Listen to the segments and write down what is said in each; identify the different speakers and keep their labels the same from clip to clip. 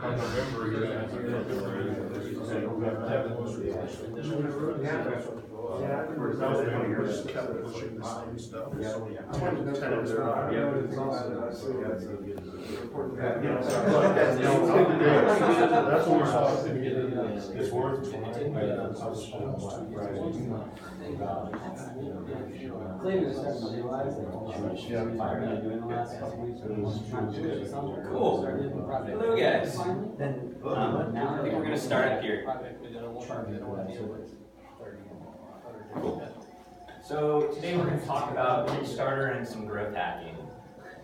Speaker 1: That's what we saw at the beginning. It's worth
Speaker 2: Cool. Hello, guys. I think we're going to start up here. Cool. So today we're going to talk about Kickstarter and some growth hacking.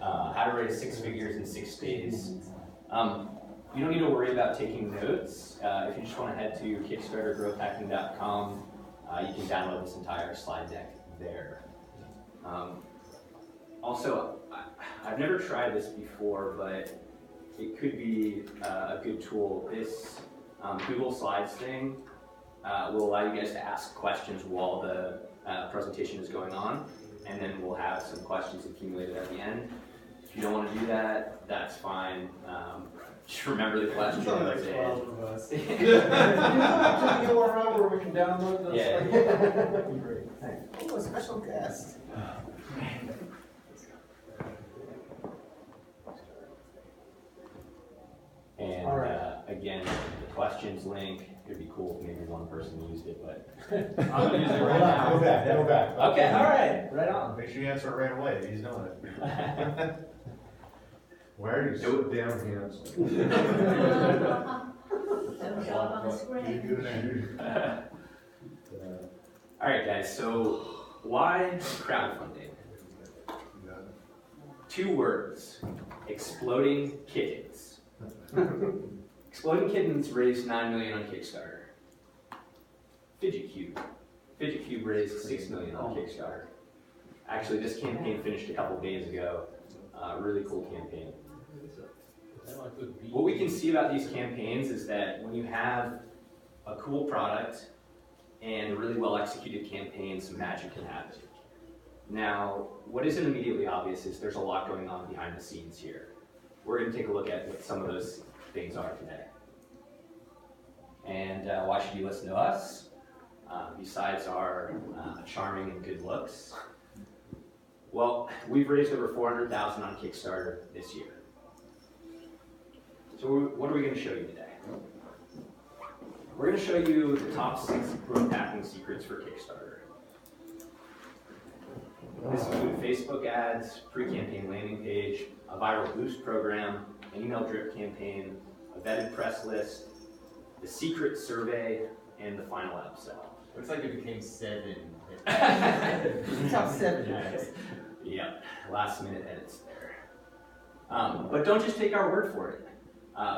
Speaker 2: How to raise 6 figures in 6 days. You don't need to worry about taking notes. If you just want to head to kickstartergrowthhacking.com, you can download this entire slide deck there. Also, I've never tried this before, but it could be a good tool. This Google Slides thing will allow you guys to ask questions while the presentation is going on, and then we'll have some questions accumulated at the end. If you don't want to do that, that's fine. Just remember the question.
Speaker 3: You want around where we can download those?
Speaker 2: Yeah.
Speaker 3: Great. Oh, a special guest.
Speaker 2: And again, the questions link. It'd be cool if maybe one person used it, but
Speaker 1: I'm gonna use it right now. Go back.
Speaker 2: Okay, all right, right on.
Speaker 1: Make sure you answer it right away. He's doing it. Why are you so damn handsome?
Speaker 2: All right, guys. So why crowdfunding? 2 words: exploding kittens. Exploding Kittens raised $9 million on Kickstarter. Fidget Cube raised $6 million on Kickstarter. Actually, this campaign finished a couple days ago. Really cool campaign. What we can see about these campaigns is that when you have a cool product and a really well executed campaign, some magic can happen. Now, what isn't immediately obvious is there's a lot going on behind the scenes here. We're going to take a look at what some of those things are today. And why should you listen to us? Besides our charming and good looks. Well, we've raised over $400,000 on Kickstarter this year. So what are we going to show you today? We're going to show you the top 6 growth hacking secrets for Kickstarter. This includes Facebook ads, pre-campaign landing page, a viral boost program, an email drip campaign, a vetted press list, the secret survey, and the final upsell.
Speaker 4: Looks like it became 7.
Speaker 3: Top 7.
Speaker 2: Yep, last minute edits there. But don't just take our word for it.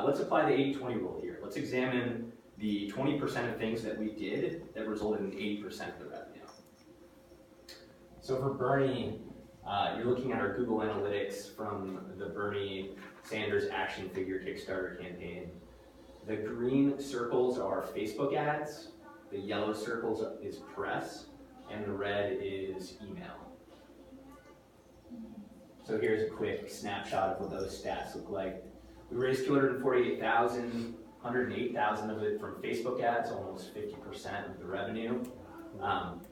Speaker 2: Let's apply the 80-20 rule here. Let's examine the 20% of things that we did that resulted in 80% of the revenue. So for Bernie, you're looking at our Google Analytics from the Bernie Sanders action figure Kickstarter campaign. The green circles are Facebook ads, the yellow circles is press, and the red is email. So here's a quick snapshot of what those stats look like. We raised $248,000, $108,000 of it from Facebook ads, almost 50% of the revenue.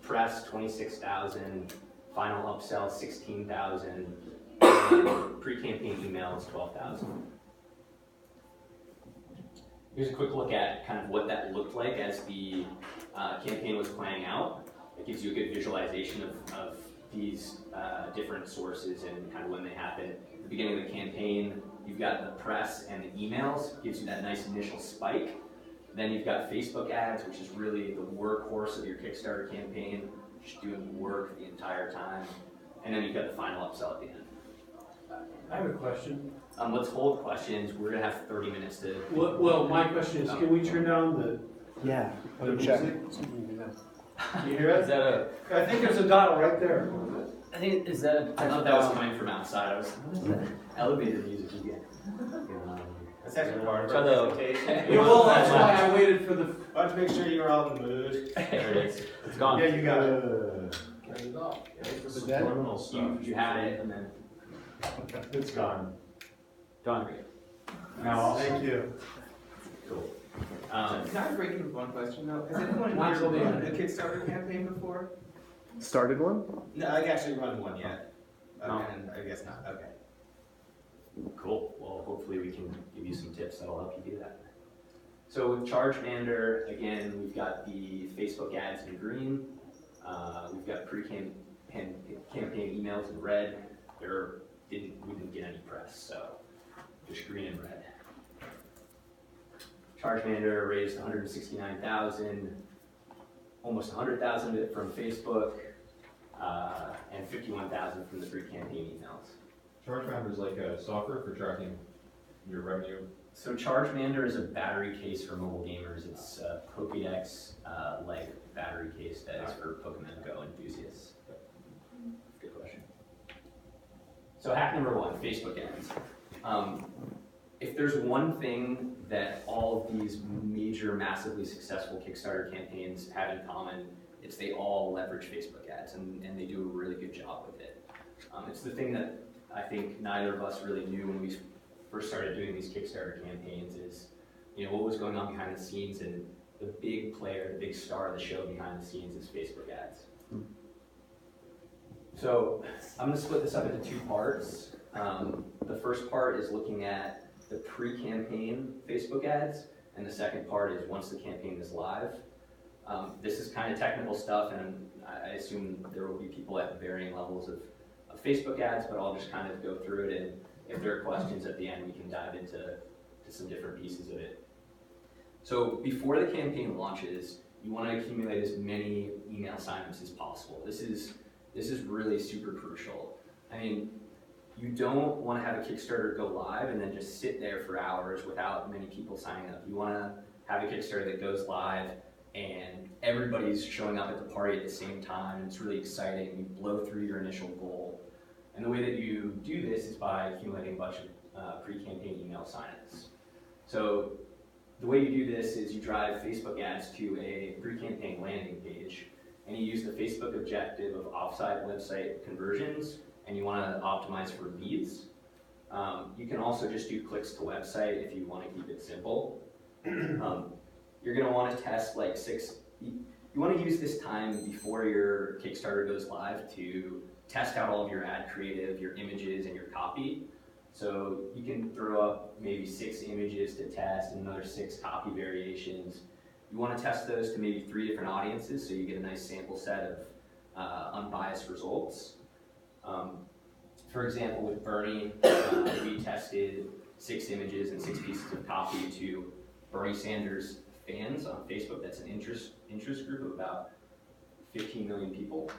Speaker 2: Press, $26,000, final upsell, $16,000, and pre-campaign emails, $12,000. Here's a quick look at kind of what that looked like as the campaign was playing out. It gives you a good visualization of these different sources and kind of when they happen. At the beginning of the campaign, you've got the press and the emails, gives you that nice initial spike. Then you've got Facebook ads, which is really the workhorse of your Kickstarter campaign, just doing work the entire time. And then you've got the final upsell at the end.
Speaker 5: I have a question.
Speaker 2: Let's hold questions. We're gonna have 30 minutes to.
Speaker 5: Well, my question is, can we turn down the
Speaker 3: Check.
Speaker 5: music? You hear it?
Speaker 4: Is that a?
Speaker 5: I think there's a dial right there.
Speaker 2: I think is that. I thought that was coming from outside. I was. What is that? Elevator music you get.
Speaker 4: That's actually part of
Speaker 2: Try
Speaker 4: the
Speaker 2: the-
Speaker 4: presentation.
Speaker 5: Well, that's why I waited for the.
Speaker 4: I want to make sure you were all in the mood.
Speaker 2: There it is. It's gone.
Speaker 4: Yeah, you got it.
Speaker 5: Turn it off.
Speaker 1: Subliminal stuff.
Speaker 2: You had it and then
Speaker 1: It's gone.
Speaker 2: done. No,
Speaker 1: Thank you.
Speaker 2: Cool.
Speaker 4: Can I break in with one question though? Has anyone
Speaker 5: Not
Speaker 4: here
Speaker 5: till the
Speaker 4: run
Speaker 5: end.
Speaker 4: a Kickstarter campaign before?
Speaker 6: Started one?
Speaker 4: No, I've actually run one yet.
Speaker 2: No.
Speaker 4: And I guess not, okay.
Speaker 2: Cool. Well, hopefully we can give you some tips that'll help you do that. So with ChargeMander, again, we've got the Facebook ads in green. We've got pre-campaign emails in red. We didn't get any press, so just green and red. ChargeMander raised 169,000, almost 100,000 of it from Facebook, and 51,000 from the pre-campaign emails.
Speaker 1: ChargeMander is like a software for tracking your revenue.
Speaker 2: So ChargeMander is a battery case for mobile gamers. It's a Pokédex like battery case that is for Pokemon Go enthusiasts. Good question. So hack number one, Facebook ads. If there's one thing that all of these major, massively successful Kickstarter campaigns have in common, it's they all leverage Facebook ads, and they do a really good job with it. It's the thing that I think neither of us really knew when we first started doing these Kickstarter campaigns is, what was going on behind the scenes, and the big player, the big star of the show behind the scenes is Facebook ads. So I'm going to split this up into two parts. The first part is looking at the pre-campaign Facebook ads, and the second part is once the campaign is live. This is kind of technical stuff, and I assume there will be people at varying levels of Facebook ads, but I'll just kind of go through it, and if there are questions at the end, we can dive into some different pieces of it. So before the campaign launches, you want to accumulate as many email signups as possible. This is really super crucial. I mean, you don't want to have a Kickstarter go live and then just sit there for hours without many people signing up. You want to have a Kickstarter that goes live and everybody's showing up at the party at the same time. It's really exciting. You blow through your initial goal. And the way that you do this is by accumulating a bunch of pre-campaign email signups. So the way you do this is you drive Facebook ads to a pre-campaign landing page, and you use the Facebook objective of offsite website conversions, and you want to optimize for leads. You can also just do clicks to website if you want to keep it simple. You're going to want to test like you want to use this time before your Kickstarter goes live to test out all of your ad creative, your images, and your copy. So you can throw up maybe 6 images to test and another 6 copy variations. You want to test those to maybe 3 different audiences so you get a nice sample set of unbiased results. For example, with Bernie, we tested 6 images and 6 pieces of copy to Bernie Sanders fans on Facebook. That's an interest group of about 15 million people.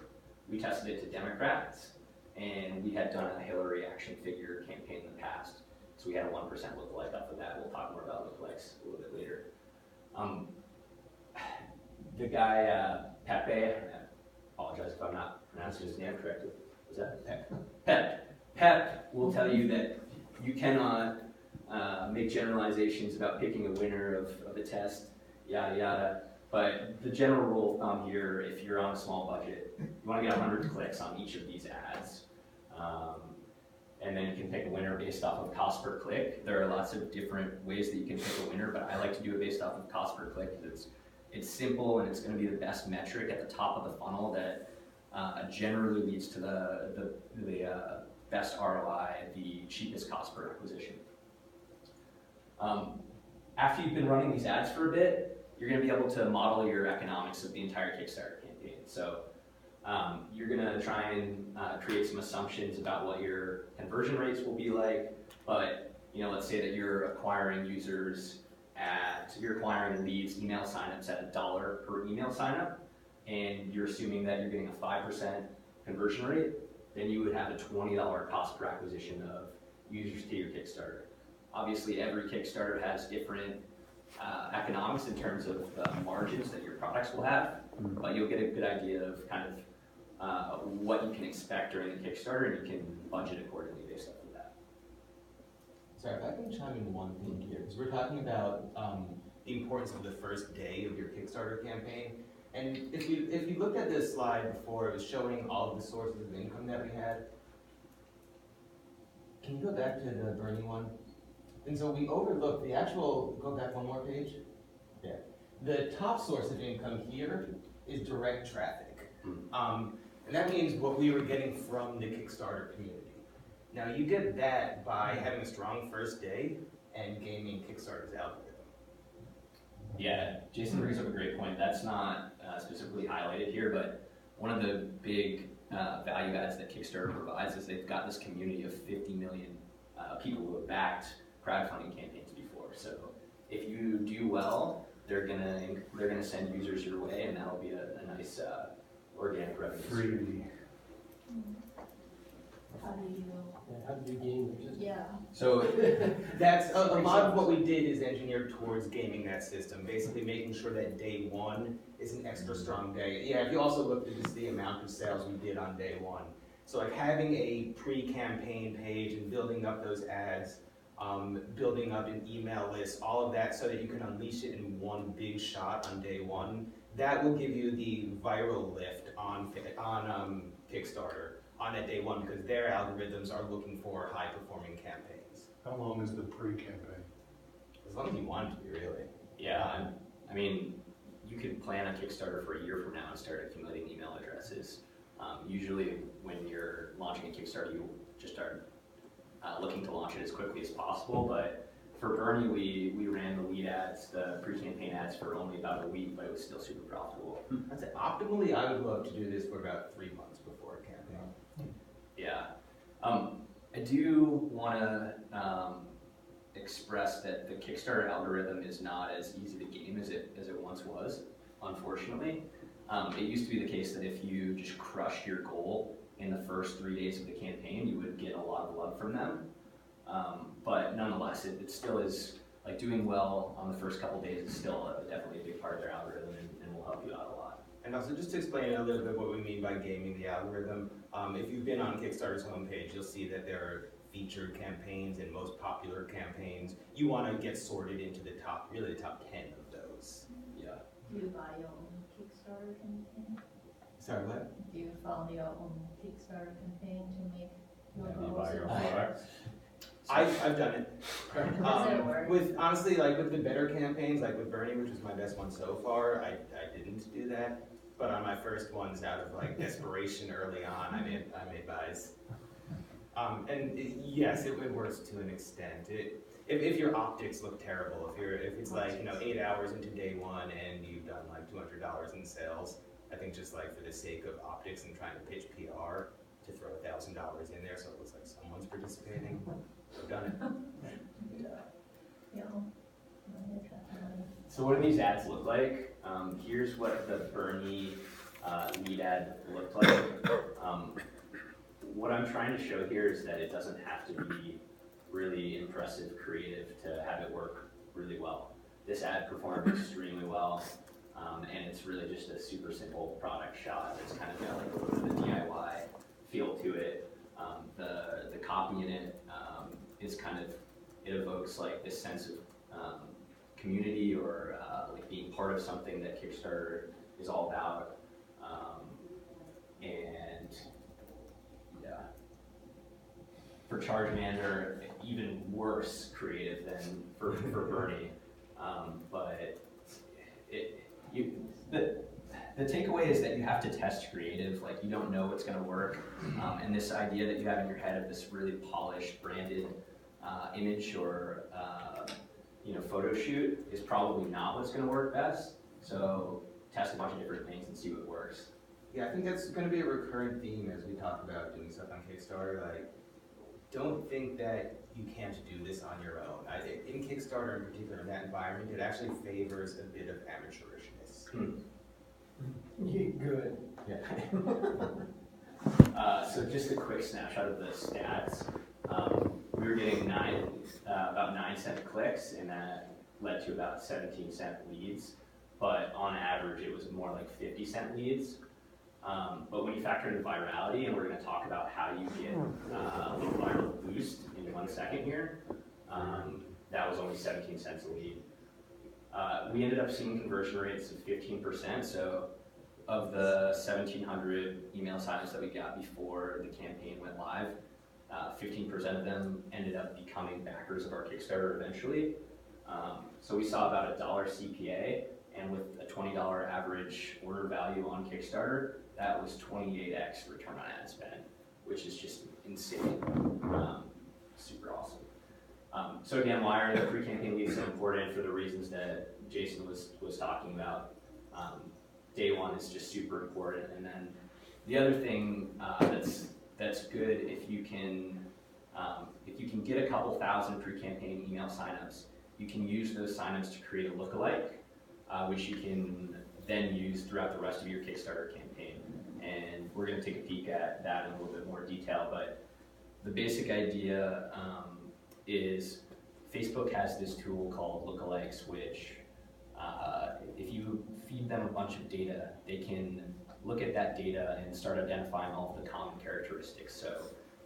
Speaker 2: We tested it to Democrats, and we had done a Hillary action figure campaign in the past. So we had a 1% lookalike off of that. We'll talk more about lookalikes a little bit later. The guy, Pepe, I apologize if I'm not pronouncing his name correctly. Was that Pep? Pep will tell you that you cannot make generalizations about picking a winner of a test, yada yada. But the general rule of thumb here, if you're on a small budget, you want to get 100 clicks on each of these ads. And then you can pick a winner based off of cost per click. There are lots of different ways that you can pick a winner, but I like to do it based off of cost per click because it's simple and it's going to be the best metric at the top of the funnel that generally leads to the best ROI, the cheapest cost per acquisition. After you've been running these ads for a bit, you're going to be able to model your economics of the entire Kickstarter campaign. So you're going to try and create some assumptions about what your conversion rates will be like. But let's say that you're acquiring leads, email signups at $1 per email signup, and you're assuming that you're getting a 5% conversion rate. Then you would have a $20 cost per acquisition of users to your Kickstarter. Obviously, every Kickstarter has different economics in terms of the margins that your products will have, but you'll get a good idea of kind of what you can expect during the Kickstarter, and you can budget accordingly based off of that.
Speaker 4: Sorry, if I can chime in one thing here, because we're talking about the importance of the first day of your Kickstarter campaign. And if you looked at this slide before, it was showing all of the sources of income that we had. Can you go back to the Bernie one? And so we overlook the actual, go back one more page. Yeah. The top source of income here is direct traffic. And that means what we were getting from the Kickstarter community. Now you get that by having a strong first day and gaming Kickstarter's algorithm.
Speaker 2: Yeah, Jason brings up a great point. That's not specifically highlighted here, but one of the big value adds that Kickstarter provides is they've got this community of 50 million people who have backed crowdfunding campaigns before. So if you do well, they're gonna send users your way, and that'll be a nice organic revenue stream.
Speaker 6: How do you,
Speaker 5: How do you gain your system?
Speaker 6: yeah,
Speaker 2: So
Speaker 4: That's a lot of what we did is engineered towards gaming that system, basically making sure that day one is an extra strong day. Yeah, if you also looked at just the amount of sales we did on day one. So like having a pre-campaign page and building up those ads, building up an email list, all of that so that you can unleash it in one big shot on day one, that will give you the viral lift on Kickstarter on that day one, because their algorithms are looking for high-performing campaigns.
Speaker 1: How long is the pre-campaign?
Speaker 4: As long as you want it to be, really.
Speaker 2: yeah, I mean, you could plan a Kickstarter for a year from now and start accumulating email addresses. Usually when you're launching a Kickstarter, you just start looking to launch it as quickly as possible, but for Bernie, we ran the lead ads, the pre-campaign ads for only about a week, but it was still super profitable.
Speaker 4: I'd say optimally, I would love to do this for about 3 months before a campaign.
Speaker 2: Yeah. I do want to express that the Kickstarter algorithm is not as easy to game as it once was, unfortunately. It used to be the case that if you just crushed your goal in the first 3 days of the campaign, you would get a lot of love from them. But nonetheless, it still is, like, doing well on the first couple days is still definitely a big part of their algorithm and will help you out a lot.
Speaker 4: And also, just to explain a little bit what we mean by gaming the algorithm, if you've been on Kickstarter's homepage, you'll see that there are featured campaigns and most popular campaigns. You want to get sorted into the top, really the top 10 of those.
Speaker 2: Yeah.
Speaker 6: do you buy your own Kickstarter campaign?
Speaker 4: Sorry, what?
Speaker 6: Do you fund your own Kickstarter campaign to make your
Speaker 1: You
Speaker 6: goals
Speaker 1: buy your
Speaker 6: and
Speaker 1: products?
Speaker 4: I've done it.
Speaker 6: Does it work?
Speaker 4: With honestly, like with the better campaigns, like with Bernie, which was my best one so far, I didn't do that. But on my first ones, out of like desperation early on, I made buys. Yes, it works to an extent. If your optics look terrible, if it's like 8 hours into day one and you've done like $200 in sales, I think just like for the sake of optics and trying to pitch PR, to throw $1,000 in there so it looks like someone's participating, I've done it.
Speaker 6: Yeah.
Speaker 2: So what do these ads look like? Here's what the Bernie lead ad looked like. What I'm trying to show here is that it doesn't have to be really impressive creative to have it work really well. This ad performed extremely well, and it's really just a super simple product shot. It's kind of got like a little bit of the DIY feel to it. The copy in it is kind of, it evokes like this sense of community or like being part of something that Kickstarter is all about. And yeah, for Charge Manager, even worse creative than for Bernie. But the takeaway is that you have to test creative, like you don't know what's gonna work. And this idea that you have in your head of this really polished, branded image or photo shoot is probably not what's gonna work best. So test a bunch of different things and see what works.
Speaker 4: Yeah, I think that's going to be a recurrent theme as we talk about doing stuff on Kickstarter. Like, don't think that you can't do this on your own. In Kickstarter in particular, in that environment, it actually favors a bit of amateurishness.
Speaker 5: Good.
Speaker 2: So just a quick snapshot of the stats. We were getting about 9 cent clicks, and that led to about 17-cent leads. But on average, it was more like 50-cent leads. But when you factor in virality, and we're going to talk about how you get a little viral boost in 1 second here, that was only 17 cents a lead. We ended up seeing conversion rates of 15%. So of the 1,700 email signups that we got before the campaign went live, 15% of them ended up becoming backers of our Kickstarter eventually. So we saw about $1 CPA, and with a $20 average order value on Kickstarter, that was 28x return on ad spend, which is just insane. Super awesome. So again, why are the pre-campaign leads so important? For the reasons that Jason was talking about. Day one is just super important, and then the other thing that's good if you can get a couple thousand pre-campaign email signups, you can use those signups to create a lookalike, which you can then use throughout the rest of your Kickstarter campaign. And we're going to take a peek at that in a little bit more detail, but the basic idea is Facebook has this tool called lookalikes, which if you feed them a bunch of data, they can look at that data and start identifying all of the common characteristics. So,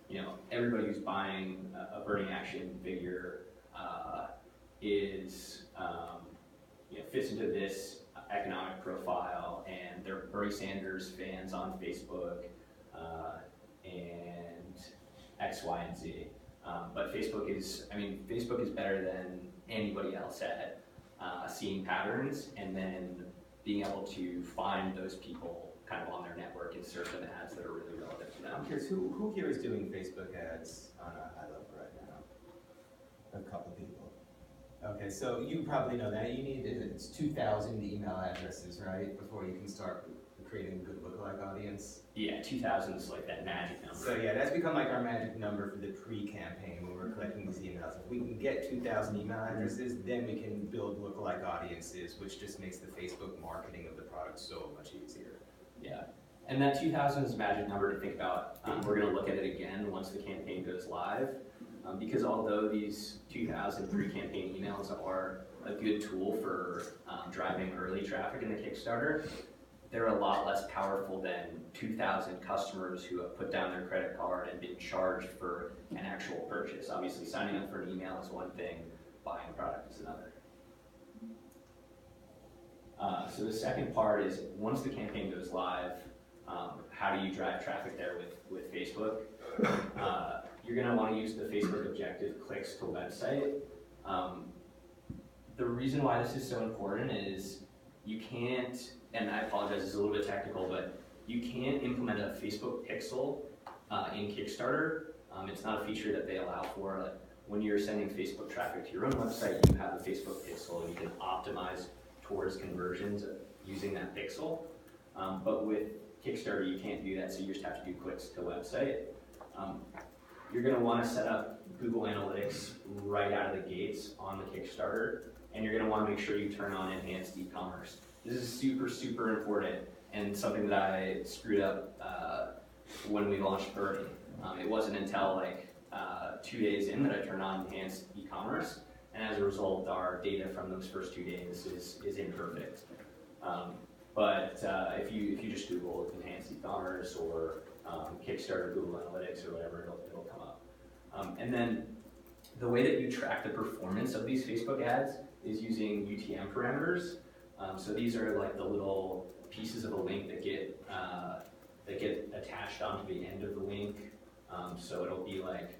Speaker 2: you know, everybody who's buying a burning action figure fits into this economic profile, and they're Bernie Sanders fans on Facebook, and X, Y, and Z. But Facebook is better than anybody else at seeing patterns and then being able to find those people kind of on their network and serve them ads that are really relevant to them.
Speaker 4: I'm curious, who here is doing Facebook ads on a high level right now? A couple people. Okay, so you probably know that. You need, it's 2,000 email addresses, right? Before you can start creating a good lookalike audience.
Speaker 2: Yeah, 2,000 is like that magic number.
Speaker 4: So yeah, that's become like our magic number for the pre-campaign when we're collecting these emails. If we can get 2,000 email addresses, then we can build lookalike audiences, which just makes the Facebook marketing of the product so much easier.
Speaker 2: Yeah, and that 2,000 is a magic number to think about. We're going to look at it again once the campaign goes live, because although these 2,000 pre-campaign emails are a good tool for driving early traffic in the Kickstarter, they're a lot less powerful than 2,000 customers who have put down their credit card and been charged for an actual purchase. Obviously, signing up for an email is one thing, buying a product is another. So the second part is, once the campaign goes live, how do you drive traffic there with Facebook? You're going to want to use the Facebook objective clicks to website. The reason why this is so important is you can't, and I apologize, it's a little bit technical, but you can't implement a Facebook pixel in Kickstarter. It's not a feature that they allow for. When you're sending Facebook traffic to your own website, you have a Facebook pixel and you can optimize towards conversions using that pixel. But with Kickstarter, you can't do that, so you just have to do clicks to website. You're going to want to set up Google Analytics right out of the gates on the Kickstarter, and you're going to want to make sure you turn on enhanced e-commerce. This is super, super important, and something that I screwed up when we launched Bernie. It wasn't until like 2 days in that I turned on enhanced e-commerce, and as a result, our data from those first 2 days is imperfect. But if you just Google enhanced e-commerce or Kickstarter Google Analytics or whatever, it'll come up. And then the way that you track the performance of these Facebook ads is using UTM parameters. So these are like the little pieces of a link that get attached onto the end of the link. So it'll be like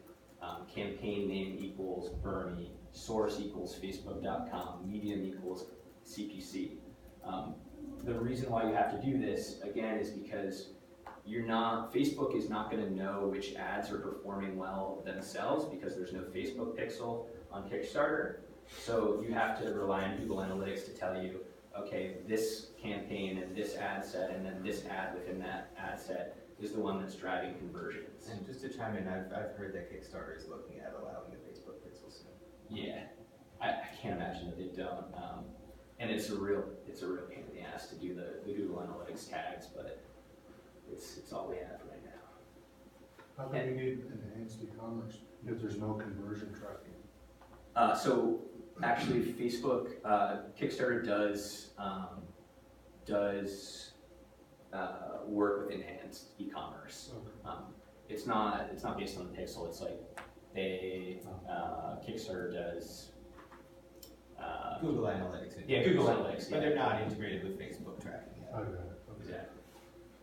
Speaker 2: campaign name equals Bernie, source equals Facebook.com, medium equals CPC. The reason why you have to do this, again, is because Facebook is not going to know which ads are performing well themselves because there's no Facebook pixel on Kickstarter. So you have to rely on Google Analytics to tell you, okay, this campaign and this ad set and then this ad within that ad set is the one that's driving conversions.
Speaker 4: And just to chime in, I've heard that Kickstarter is looking at allowing the Facebook pixel soon.
Speaker 2: Yeah, I can't imagine that they don't. And it's a real pain in the ass to do the Google Analytics tags, but it's all we have right now.
Speaker 1: How come you need enhanced e-commerce if there's no conversion tracking?
Speaker 2: So actually, Facebook Kickstarter does work with enhanced e-commerce.
Speaker 1: Okay.
Speaker 2: It's not based on the pixel. It's like Kickstarter does.
Speaker 4: Google Analytics.
Speaker 2: Yeah, Google Analytics.
Speaker 4: But they're not integrated with Facebook tracking yet.
Speaker 1: I got it. Okay.
Speaker 2: Exactly.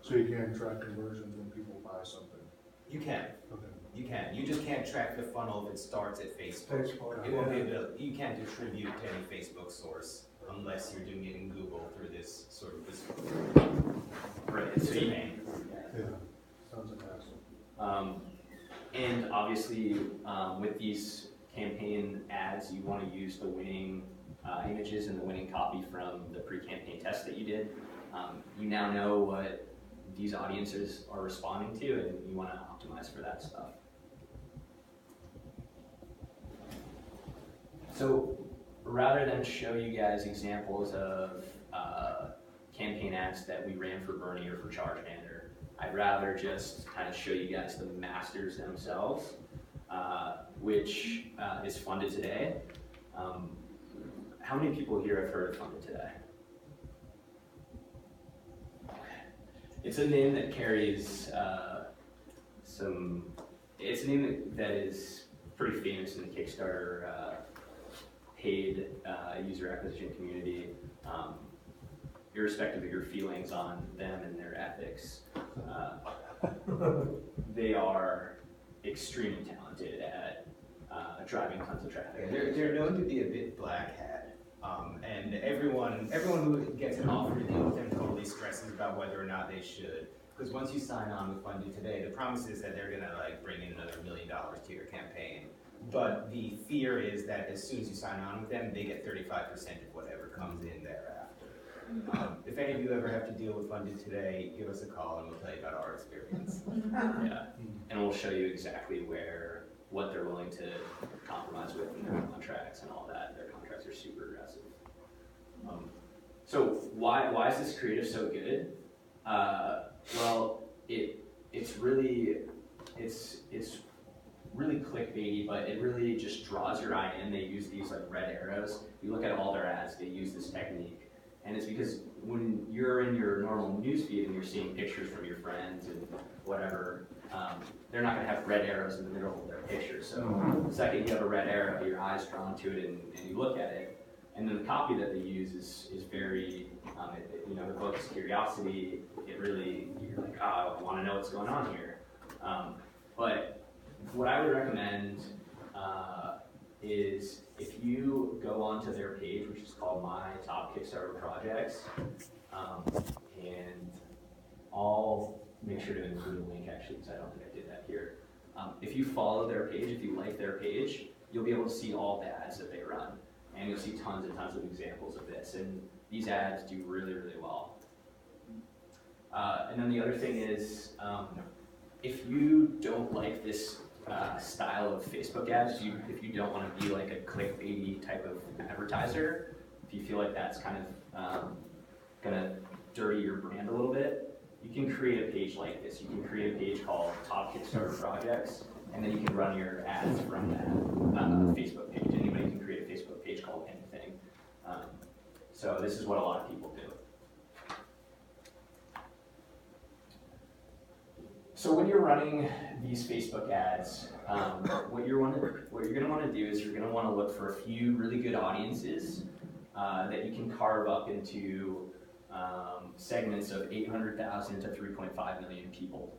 Speaker 1: So you can track conversions when people buy something.
Speaker 4: You can.
Speaker 1: Okay.
Speaker 4: You can. You just can't track the funnel if it starts at Facebook.
Speaker 3: Facebook.
Speaker 4: It won't be able to, you can't attribute to any Facebook source unless you're doing it in Google through this sort of this.
Speaker 2: Right,
Speaker 4: It's
Speaker 2: so
Speaker 4: a
Speaker 2: you,
Speaker 4: pain.
Speaker 1: Yeah, sounds like hassle.
Speaker 2: and obviously, with these campaign ads, you want to use the winning images and the winning copy from the pre-campaign test that you did. You now know what these audiences are responding to, and you want to optimize for that stuff. So rather than show you guys examples of campaign ads that we ran for Bernie or for ChargeBander, I'd rather just kind of show you guys the masters themselves, which is Funded Today. How many people here have heard of Funded Today? It's a name that carries it's a name that is pretty famous in the Kickstarter paid user acquisition community, irrespective of your feelings on them and their ethics. They are extremely talented at driving tons of traffic.
Speaker 4: They're known to be a bit black hat, and everyone who gets an offer to deal with them totally stresses about whether or not they should. Because once you sign on with Funded Today, the promise is that they're gonna like bring in another $1 million to your campaign. But the fear is that as soon as you sign on with them, they get 35% of whatever comes in thereafter. If any of you ever have to deal with Funded Today, give us a call and we'll tell you about our experience.
Speaker 2: Yeah, and we'll show you exactly what they're willing to compromise with in their contracts and all that. Their contracts are super aggressive. So why is this creative so good? Well, it's really clickbaity, but it really just draws your eye in. They use these like red arrows. You look at all their ads, they use this technique. And it's because when you're in your normal newsfeed and you're seeing pictures from your friends and whatever, they're not gonna have red arrows in the middle of their picture. So the second you have a red arrow, your eye's drawn to it and you look at it. And then the copy that they use is very, it evokes curiosity. It really, you're like, oh, I wanna know what's going on here. But what I would recommend is if you go onto their page, which is called My Top Kickstarter Projects, and I'll make sure to include a link actually, because I don't think I did that here. If you follow their page, if you like their page, you'll be able to see all the ads that they run. And you'll see tons and tons of examples of this. And these ads do really, really well. And then the other thing is, if you don't like this style of Facebook ads, if you don't want to be like a clickbaity type of advertiser, if you feel like that's kind of gonna dirty your brand a little bit, you can create a page like this. You can create a page called Top Kickstarter Projects, and then you can run your ads from that Facebook page. Anybody can create a Facebook page called anything. So this is what a lot of people do. So when you're running these Facebook ads, what you're going to want to do is you're going to want to look for a few really good audiences that you can carve up into segments of 800,000 to 3.5 million people.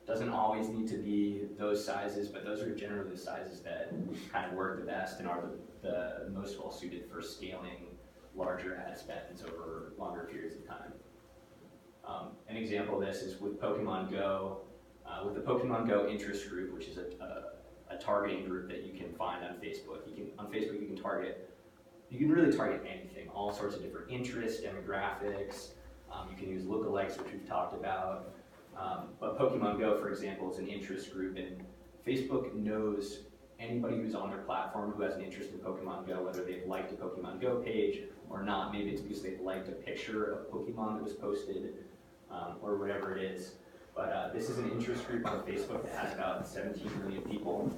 Speaker 2: Doesn't always need to be those sizes, but those are generally the sizes that kind of work the best and are the most well suited for scaling larger ad spends over longer periods of time. An example of this is with Pokemon Go. With the Pokemon Go interest group, which is a targeting group that you can find on Facebook. On Facebook you can really target anything, all sorts of different interests, demographics. You can use lookalikes, which we've talked about. But Pokemon Go, for example, is an interest group, and Facebook knows anybody who's on their platform who has an interest in Pokemon Go, whether they've liked a Pokemon Go page or not. Maybe it's because they've liked a picture of Pokemon that was posted, or whatever it is. But this is an interest group on Facebook that has about 17 million people.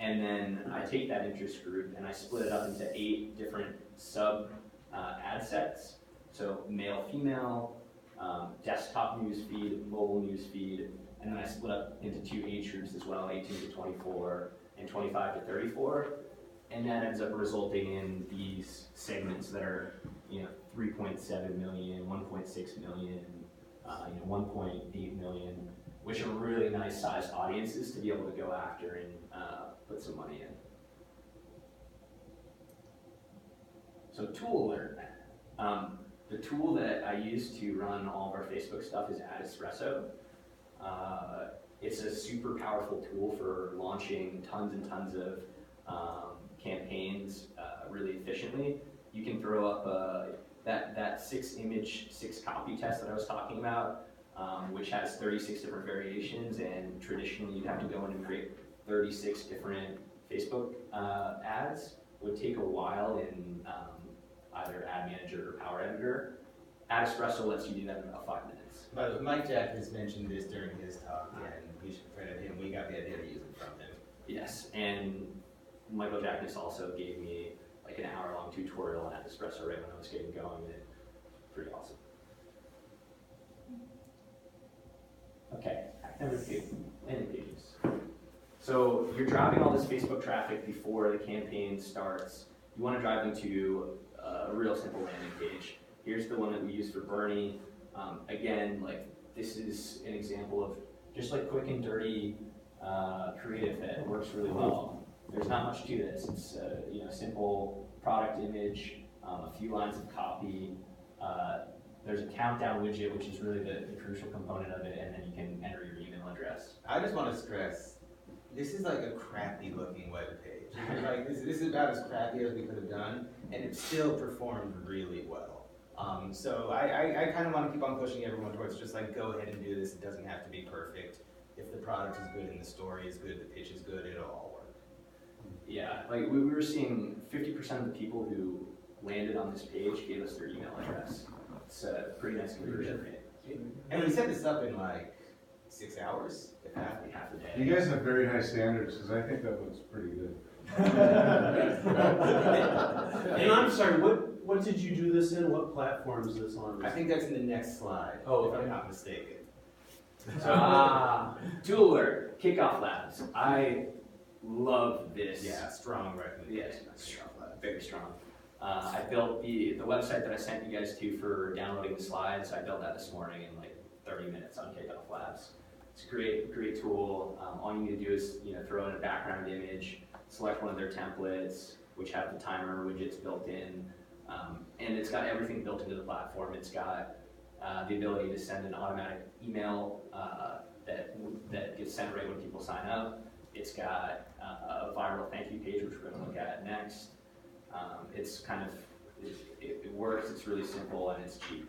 Speaker 2: And then I take that interest group and I split it up into 8 different sub ad sets. So male, female, desktop newsfeed, mobile newsfeed, and then I split up into 2 age groups as well, 18 to 24 and 25 to 34. And that ends up resulting in these segments that are 3.7 million, 1.6 million, 1.8 million. which are really nice sized audiences to be able to go after and put some money in. So tool alert. The tool that I use to run all of our Facebook stuff is Espresso. It's a super powerful tool for launching tons and tons of campaigns really efficiently. You can throw up that 6-image, 6-copy test that I was talking about, which has 36 different variations, and traditionally you'd have to go in and create 36 different Facebook ads. Would take a while in either Ad Manager or Power Editor. Ad Espresso lets you do that in about 5 minutes.
Speaker 4: By the way, Mike Jack has mentioned this during his talk, and we should credit him. We got the idea to use it from him.
Speaker 2: Yes, and Michael Jackness also gave me like an hour-long tutorial on Ad Espresso right when I was getting going, and it's pretty awesome. Okay, landing pages. So you're driving all this Facebook traffic before the campaign starts. You want to drive them to a real simple landing page. Here's the one that we use for Bernie. Again, like this is an example of just like quick and dirty creative that works really well. There's not much to this. It's simple product image, a few lines of copy. There's a countdown widget, which is really the crucial component of it, and then you can enter your email address.
Speaker 4: I just want to stress, this is like a crappy looking web page. Like this is about as crappy as we could have done, and it still performed really well. So I kind of want to keep on pushing everyone towards just like, go ahead and do this. It doesn't have to be perfect. If the product is good and the story is good, the pitch is good, it'll all work.
Speaker 2: Yeah, like we were seeing 50% of the people who landed on this page gave us their email address. It's a pretty nice conversion rate.
Speaker 4: And we set this up in like 6 hours, if half
Speaker 2: Half a day.
Speaker 1: You guys have very high standards, because I think that looks pretty good.
Speaker 5: And I'm sorry, what did you do this in? What platform is this on?
Speaker 4: I think that's in the next slide,
Speaker 5: Oh,
Speaker 4: if
Speaker 5: okay.
Speaker 4: I'm not mistaken.
Speaker 2: Tool alert, Kickoff Labs. I love this.
Speaker 4: Yeah, strong recommendation.
Speaker 2: Yes, strong, very strong. I built the website that I sent you guys to for downloading the slides. I built that this morning in like 30 minutes on Kickoff Labs. It's a great tool. All you need to do is throw in a background image, select one of their templates, which have the timer widgets built in, and it's got everything built into the platform. It's got the ability to send an automatic email that gets sent right when people sign up. It's got a viral thank you page, which we're going to look at next. It's kind of, it works, it's really simple, and it's cheap.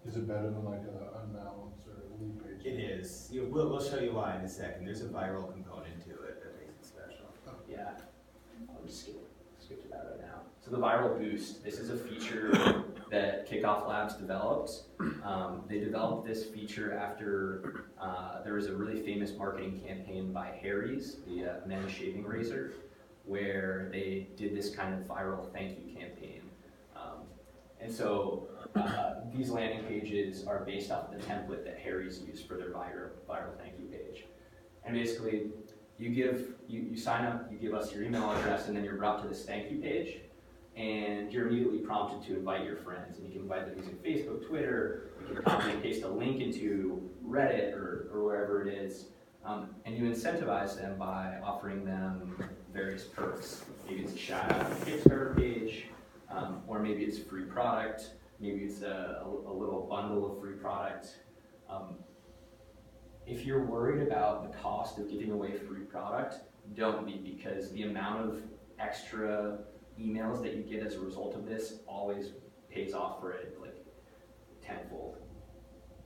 Speaker 1: Is it better than like a Unbounce or a lead page?
Speaker 4: It is. We'll show you why in a second. There's a viral component to it that makes it special.
Speaker 2: Yeah, I'll just skip to that right now. So the viral boost, this is a feature that Kickoff Labs developed. They developed this feature after there was a really famous marketing campaign by Harry's, the men's shaving razor, where they did this kind of viral thank you campaign. And so these landing pages are based off of the template that Harry's used for their viral thank you page. And basically, you sign up, you give us your email address, and then you're brought to this thank you page, and you're immediately prompted to invite your friends. And you can invite them using Facebook, Twitter, you can copy and paste a link into Reddit or wherever it is, and you incentivize them by offering them various perks. Maybe it's a shout out on the Kickstarter page, or maybe it's free product, maybe it's a little bundle of free product. If you're worried about the cost of giving away free product, don't be, because the amount of extra emails that you get as a result of this always pays off for it like tenfold.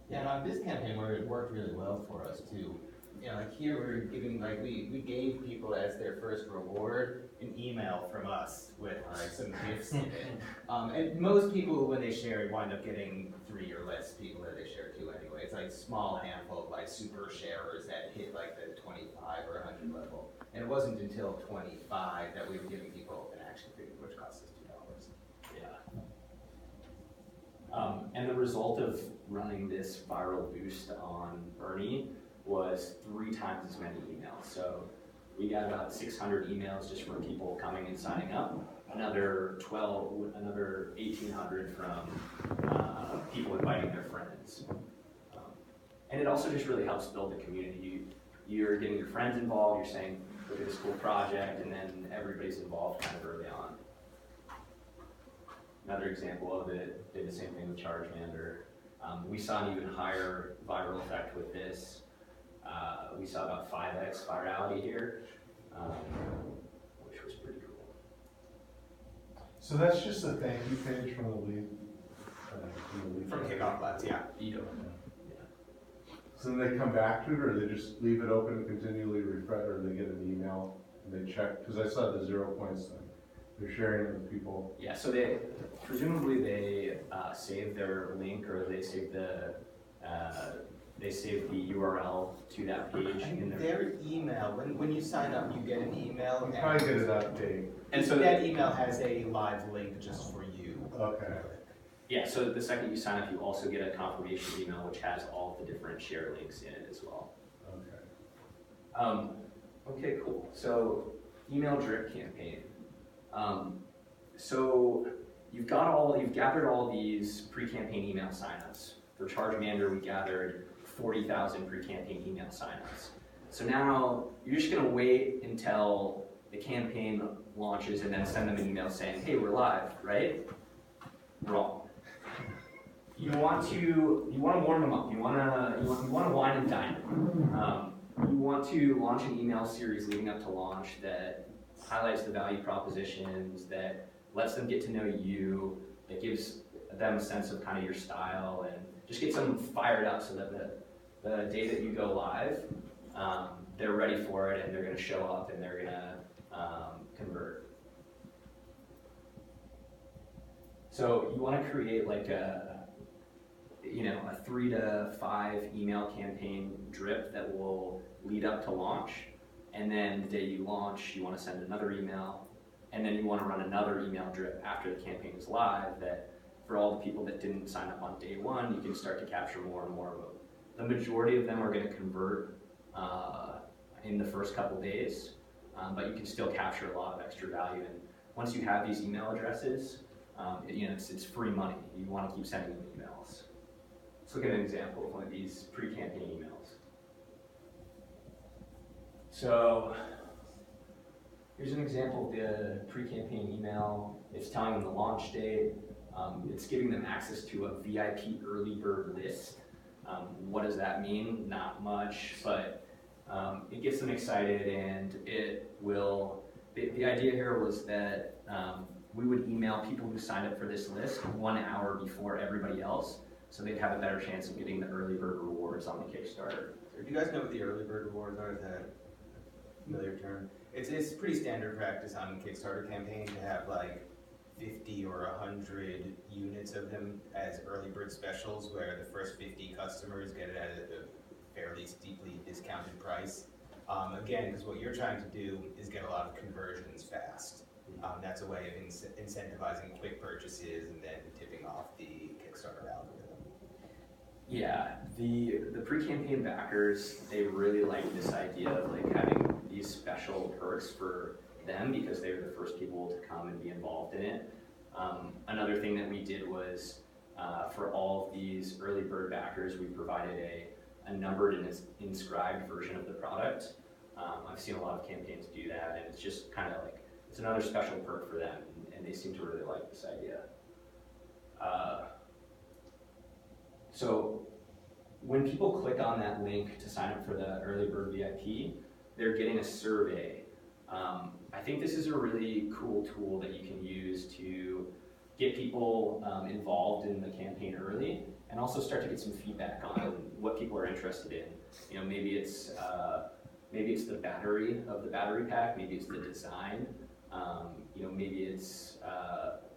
Speaker 4: Yeah, and on this campaign where it worked really well for us too. Like here we're giving, like we gave people as their first reward an email from us with like some gifts in it. And most people, when they share it, wind up getting 3 or less people that they share to anyway. It's like a small handful of like super sharers that hit like the 25 or 100 level. And it wasn't until 25 that we were giving people an action figure, which cost us $2.
Speaker 2: Yeah. And the result of running this viral boost on Bernie was 3 times as many emails. So we got about 600 emails just from people coming and signing up, another 1,800 from people inviting their friends. And it also just really helps build the community. You're getting your friends involved, you're saying, look at this cool project, and then everybody's involved kind of early on. Another example of it, did the same thing with Chargemander. We saw an even higher viral effect with this. We saw about 5x virality here, which was pretty cool.
Speaker 1: So that's just a thank you page from the lead?
Speaker 4: From Kickoff Labs, yeah.
Speaker 2: Edo.
Speaker 1: So then they come back to it, or they just leave it open and continually refresh, or they get an email and they check? Because I saw the 0 points thing. They're sharing it with people.
Speaker 2: Yeah, so they, presumably they save their link, or they save the URL to that page in
Speaker 4: Their email, when you sign up, you get an email.
Speaker 1: You probably get it update.
Speaker 2: And so
Speaker 4: that email has a live link just for you.
Speaker 1: Okay.
Speaker 2: yeah, so the second you sign up, you also get a confirmation email which has all of the different share links in it as well.
Speaker 1: Okay.
Speaker 2: Okay, cool. So email drip campaign. So you've gathered all these pre-campaign email signups. For Chargemander, we gathered 40,000 pre-campaign email signups. So now you're just gonna wait until the campaign launches and then send them an email saying, hey, we're live, right? Wrong. You want to warm them up. You want to wine and dine them. You want to launch an email series leading up to launch that highlights the value propositions, that lets them get to know you, that gives them a sense of kind of your style, and just gets them fired up so that the day that you go live, they're ready for it and they're going to show up and they're going to convert. So you want to create like a 3 to 5 email campaign drip that will lead up to launch. And then the day you launch, you want to send another email. And then you want to run another email drip after the campaign is live, that for all the people that didn't sign up on day one, you can start to capture more and more of them. The majority of them are going to convert in the first couple days, but you can still capture a lot of extra value. And once you have these email addresses, it's free money. You want to keep sending them emails. Let's look at an example of one of these pre-campaign emails. So here's an example of the pre-campaign email. It's telling them the launch date. It's giving them access to a VIP early bird list. What does that mean? Not much, but it gets them excited, and it will. The idea here was that we would email people who signed up for this list 1 hour before everybody else, so they'd have a better chance of getting the early bird rewards on the Kickstarter.
Speaker 4: So do you guys know what the early bird rewards are? Is that a familiar term? It's pretty standard practice on Kickstarter campaigns to have like 50 or 100 units of them as early bird specials, where the first 50 customers get it at a fairly steeply discounted price. Again, because what you're trying to do is get a lot of conversions fast. That's a way of incentivizing quick purchases and then tipping off the Kickstarter algorithm.
Speaker 2: Yeah, the pre-campaign backers, they really like this idea of like having these special perks for them because they were the first people to come and be involved in it. Another thing that we did was for all of these early bird backers, we provided a numbered and inscribed version of the product. I've seen a lot of campaigns do that, and it's just kind of like, it's another special perk for them, and they seem to really like this idea. So when people click on that link to sign up for the early bird VIP, they're getting a survey. I think this is a really cool tool that you can use to get people involved in the campaign early, and also start to get some feedback on what people are interested in. Maybe it's the battery of the battery pack, maybe it's the design, maybe it's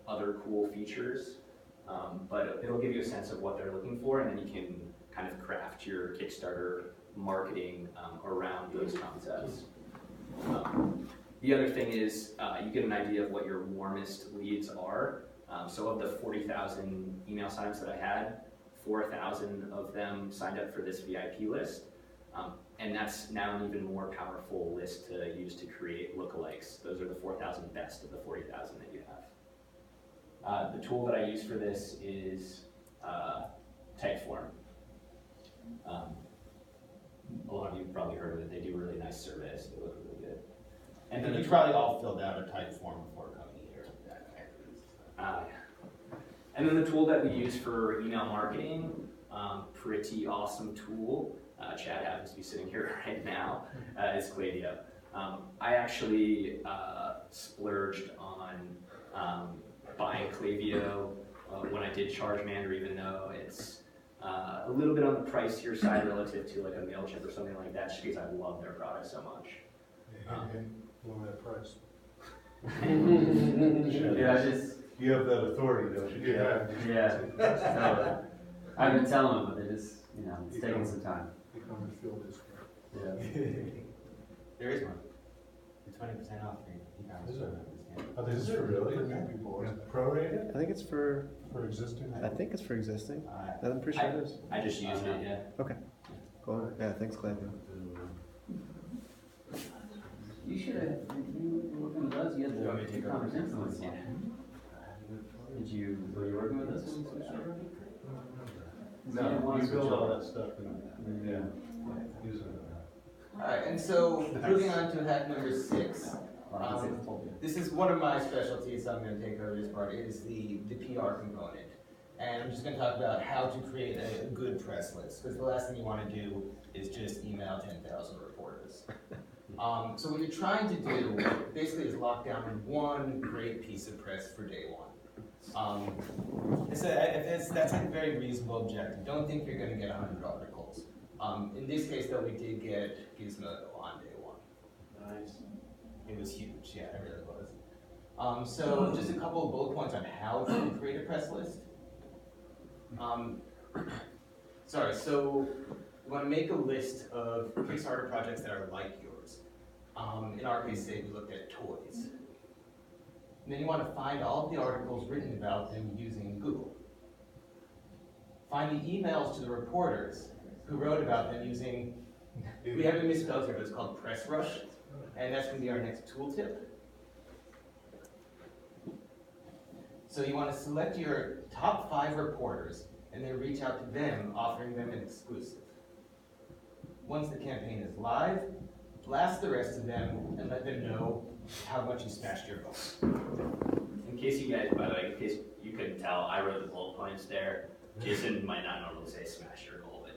Speaker 2: other cool features, but it'll give you a sense of what they're looking for, and then you can kind of craft your Kickstarter marketing around those concepts. The other thing is you get an idea of what your warmest leads are. So of the 40,000 email signups that I had, 4,000 of them signed up for this VIP list. And that's now an even more powerful list to use to create lookalikes. Those are the 4,000 best of the 40,000 that you have. The tool that I use for this is Typeform. A lot of you have probably heard of it. They do really nice surveys. They look really good.
Speaker 4: And then you probably all filled out a type form before coming here.
Speaker 2: And then the tool that we use for email marketing, pretty awesome tool. Chad happens to be sitting here right now, is Klaviyo. I actually splurged on buying Klaviyo when I did Chargemander, even though it's a little bit on the pricier side relative to like a MailChimp or something like that, just because I love their product so much.
Speaker 1: Lower that price.
Speaker 7: Yeah,
Speaker 1: You have that authority, don't you?
Speaker 7: yeah. So, I've been telling them, but they just, it's taking some time.
Speaker 1: eCommerce field is.
Speaker 7: Yeah.
Speaker 4: There is one. It's 20% off for eCommerce.
Speaker 1: Is it?
Speaker 4: Yeah.
Speaker 1: Oh, is it really? Prorated
Speaker 3: I think it's for,
Speaker 1: for existing?
Speaker 3: I think it's for existing.
Speaker 4: Uh,
Speaker 3: I'm pretty sure it is.
Speaker 2: I just used it, yeah.
Speaker 3: Cool. Yeah, thanks, Clayton.
Speaker 7: You should have, you were working with us, you had
Speaker 4: You want me to
Speaker 7: the
Speaker 4: take over?
Speaker 7: e-commerce influence one. Were you working with us when we switched over?
Speaker 1: No, you build all that stuff and, yeah, using it.
Speaker 4: Alright, and so moving on to hack number 6. This is one of my specialties, so I'm going to take over this part, is the PR component. And I'm just going to talk about how to create a good press list, because the last thing you want to do is just email 10,000 reporters. So what you're trying to do basically is lock down one great piece of press for day one. That's a very reasonable objective. Don't think you're going to get 100 articles. In this case, though, we did get Gizmodo on day one.
Speaker 5: Nice.
Speaker 4: It was huge, yeah, it really was. So just a couple of bullet points on how to create a press list. So you want to make a list of Kickstarter projects that are like yours. In our case, say we looked at toys. And then you want to find all of the articles written about them using Google. Find the emails to the reporters who wrote about them using, we haven't misspelled here, but it's called Press Rush. And that's going to be our next tooltip. So you want to select your top 5 reporters and then reach out to them, offering them an exclusive. Once the campaign is live, blast the rest of them and let them know how much you smashed your goal.
Speaker 2: In case you guys, by the way, in case you couldn't tell, I wrote the bullet points there. Jason might not normally say smash your goal, but.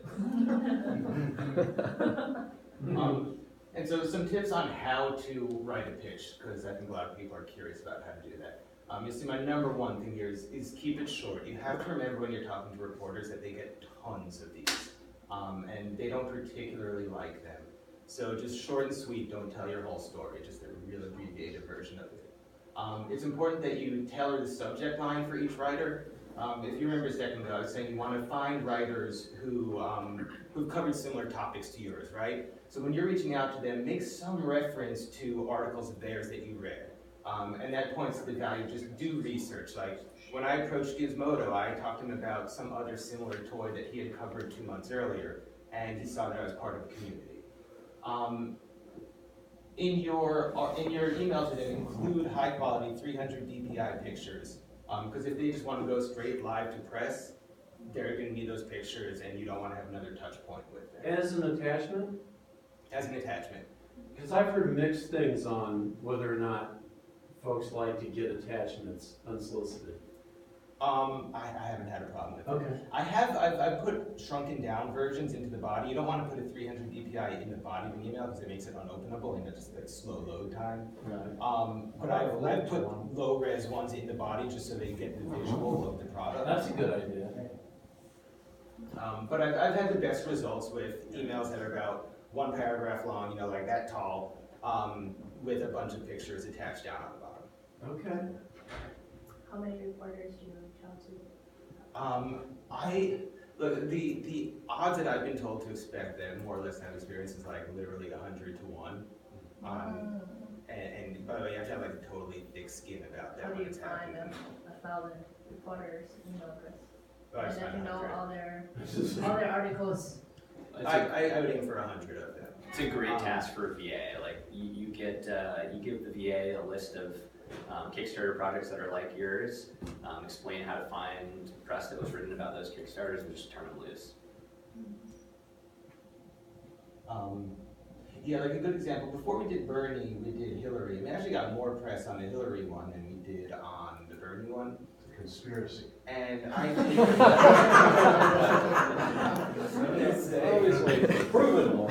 Speaker 4: And so some tips on how to write a pitch, because I think a lot of people are curious about how to do that. You see, my number one thing here is keep it short. You have to remember when you're talking to reporters that they get tons of these, and they don't particularly like them. So just short and sweet, don't tell your whole story, just a real abbreviated version of it. It's important that you tailor the subject line for each writer. If you remember a second ago, I was saying you want to find writers who've covered similar topics to yours, right? So when you're reaching out to them, make some reference to articles of theirs that you read. And that points to the value of just do research. Like when I approached Gizmodo, I talked to him about some other similar toy that he had covered 2 months earlier, and he saw that I was part of a community. In your email to them, include high quality 300 dpi pictures, because if they just want to go straight live to press, they're going to need those pictures, and you don't want to have another touch point with them.
Speaker 5: As an attachment?
Speaker 4: As an attachment.
Speaker 5: Because I've heard mixed things on whether or not folks like to get attachments unsolicited.
Speaker 4: I haven't had a problem with it.
Speaker 5: Okay.
Speaker 4: I've put shrunken down versions into the body. You don't want to put a 300 dpi in the body of an email because it makes it unopenable and it's like slow load time.
Speaker 5: Right.
Speaker 4: But I've put low res ones in the body just so they get the visual of the product.
Speaker 5: That's a good idea.
Speaker 4: But I've had the best results with emails that are about 1 paragraph long, like that tall, with a bunch of pictures attached down on the bottom.
Speaker 5: Okay.
Speaker 6: How many reporters do you reach out to?
Speaker 4: Look, the odds that I've been told to expect that more or less have experience is like literally 100 to 1. And by the way, you have to have like a totally thick skin about that
Speaker 6: How do
Speaker 4: when
Speaker 6: you
Speaker 4: it's
Speaker 6: find
Speaker 4: happening.
Speaker 6: 1,000 reporters email address?
Speaker 4: Oh, I
Speaker 6: And
Speaker 4: just
Speaker 6: let
Speaker 4: found
Speaker 6: you know
Speaker 4: 100.
Speaker 6: all their articles.
Speaker 4: I would aim for 100 of them.
Speaker 2: It's a great task for a VA. Like you give the VA a list of Kickstarter projects that are like yours, explain how to find press that was written about those Kickstarters, and just turn them loose.
Speaker 4: Yeah, like a good example, before we did Bernie, we did Hillary. We actually got more press on the Hillary one than we did on the Bernie one.
Speaker 1: Conspiracy.
Speaker 4: And I
Speaker 5: Obviously, proven.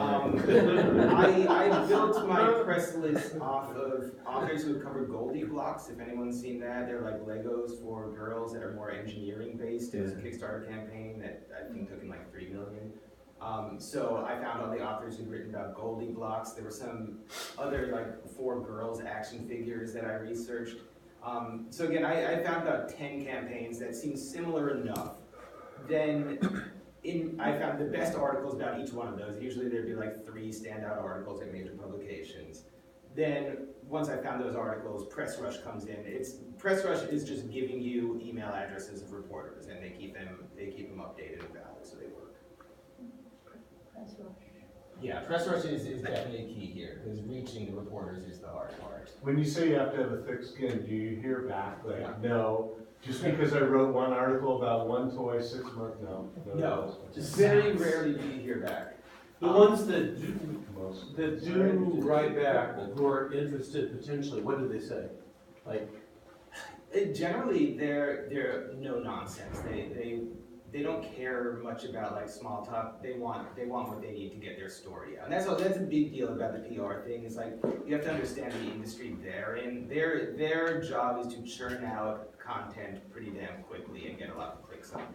Speaker 4: I built my press list off of authors who have covered Goldie blocks. If anyone's seen that, they're like Legos for girls that are more engineering based. It was a Kickstarter campaign that I think took in like 3 million. So I found all the authors who'd written about Goldie blocks. There were some other like 4 girls action figures that I researched. So again, I found about 10 campaigns that seemed similar enough. Then I found the best articles about each one of those. Usually there'd be like 3 standout articles at major publications. Then once I found those articles, Press Rush comes in. Press Rush is just giving you email addresses of reporters, and they keep them updated and valid, so they work.
Speaker 6: Press rush.
Speaker 4: Yeah, Press Rush is definitely key here, because reaching the reporters is the hard part.
Speaker 1: When you say you have to have a thick skin, do you hear back like, no, just because I wrote one article about one toy 6 months, no.
Speaker 4: No, just very rarely do you hear back.
Speaker 5: The ones that
Speaker 1: Most.
Speaker 5: do write back, who are interested potentially, what do they say? Like,
Speaker 4: Generally, they're no nonsense. They don't care much about like small talk. They want what they need to get their story out. And that's a big deal about the PR thing. Is like you have to understand the industry they're in. Their job is to churn out content pretty damn quickly and get a lot of clicks on it.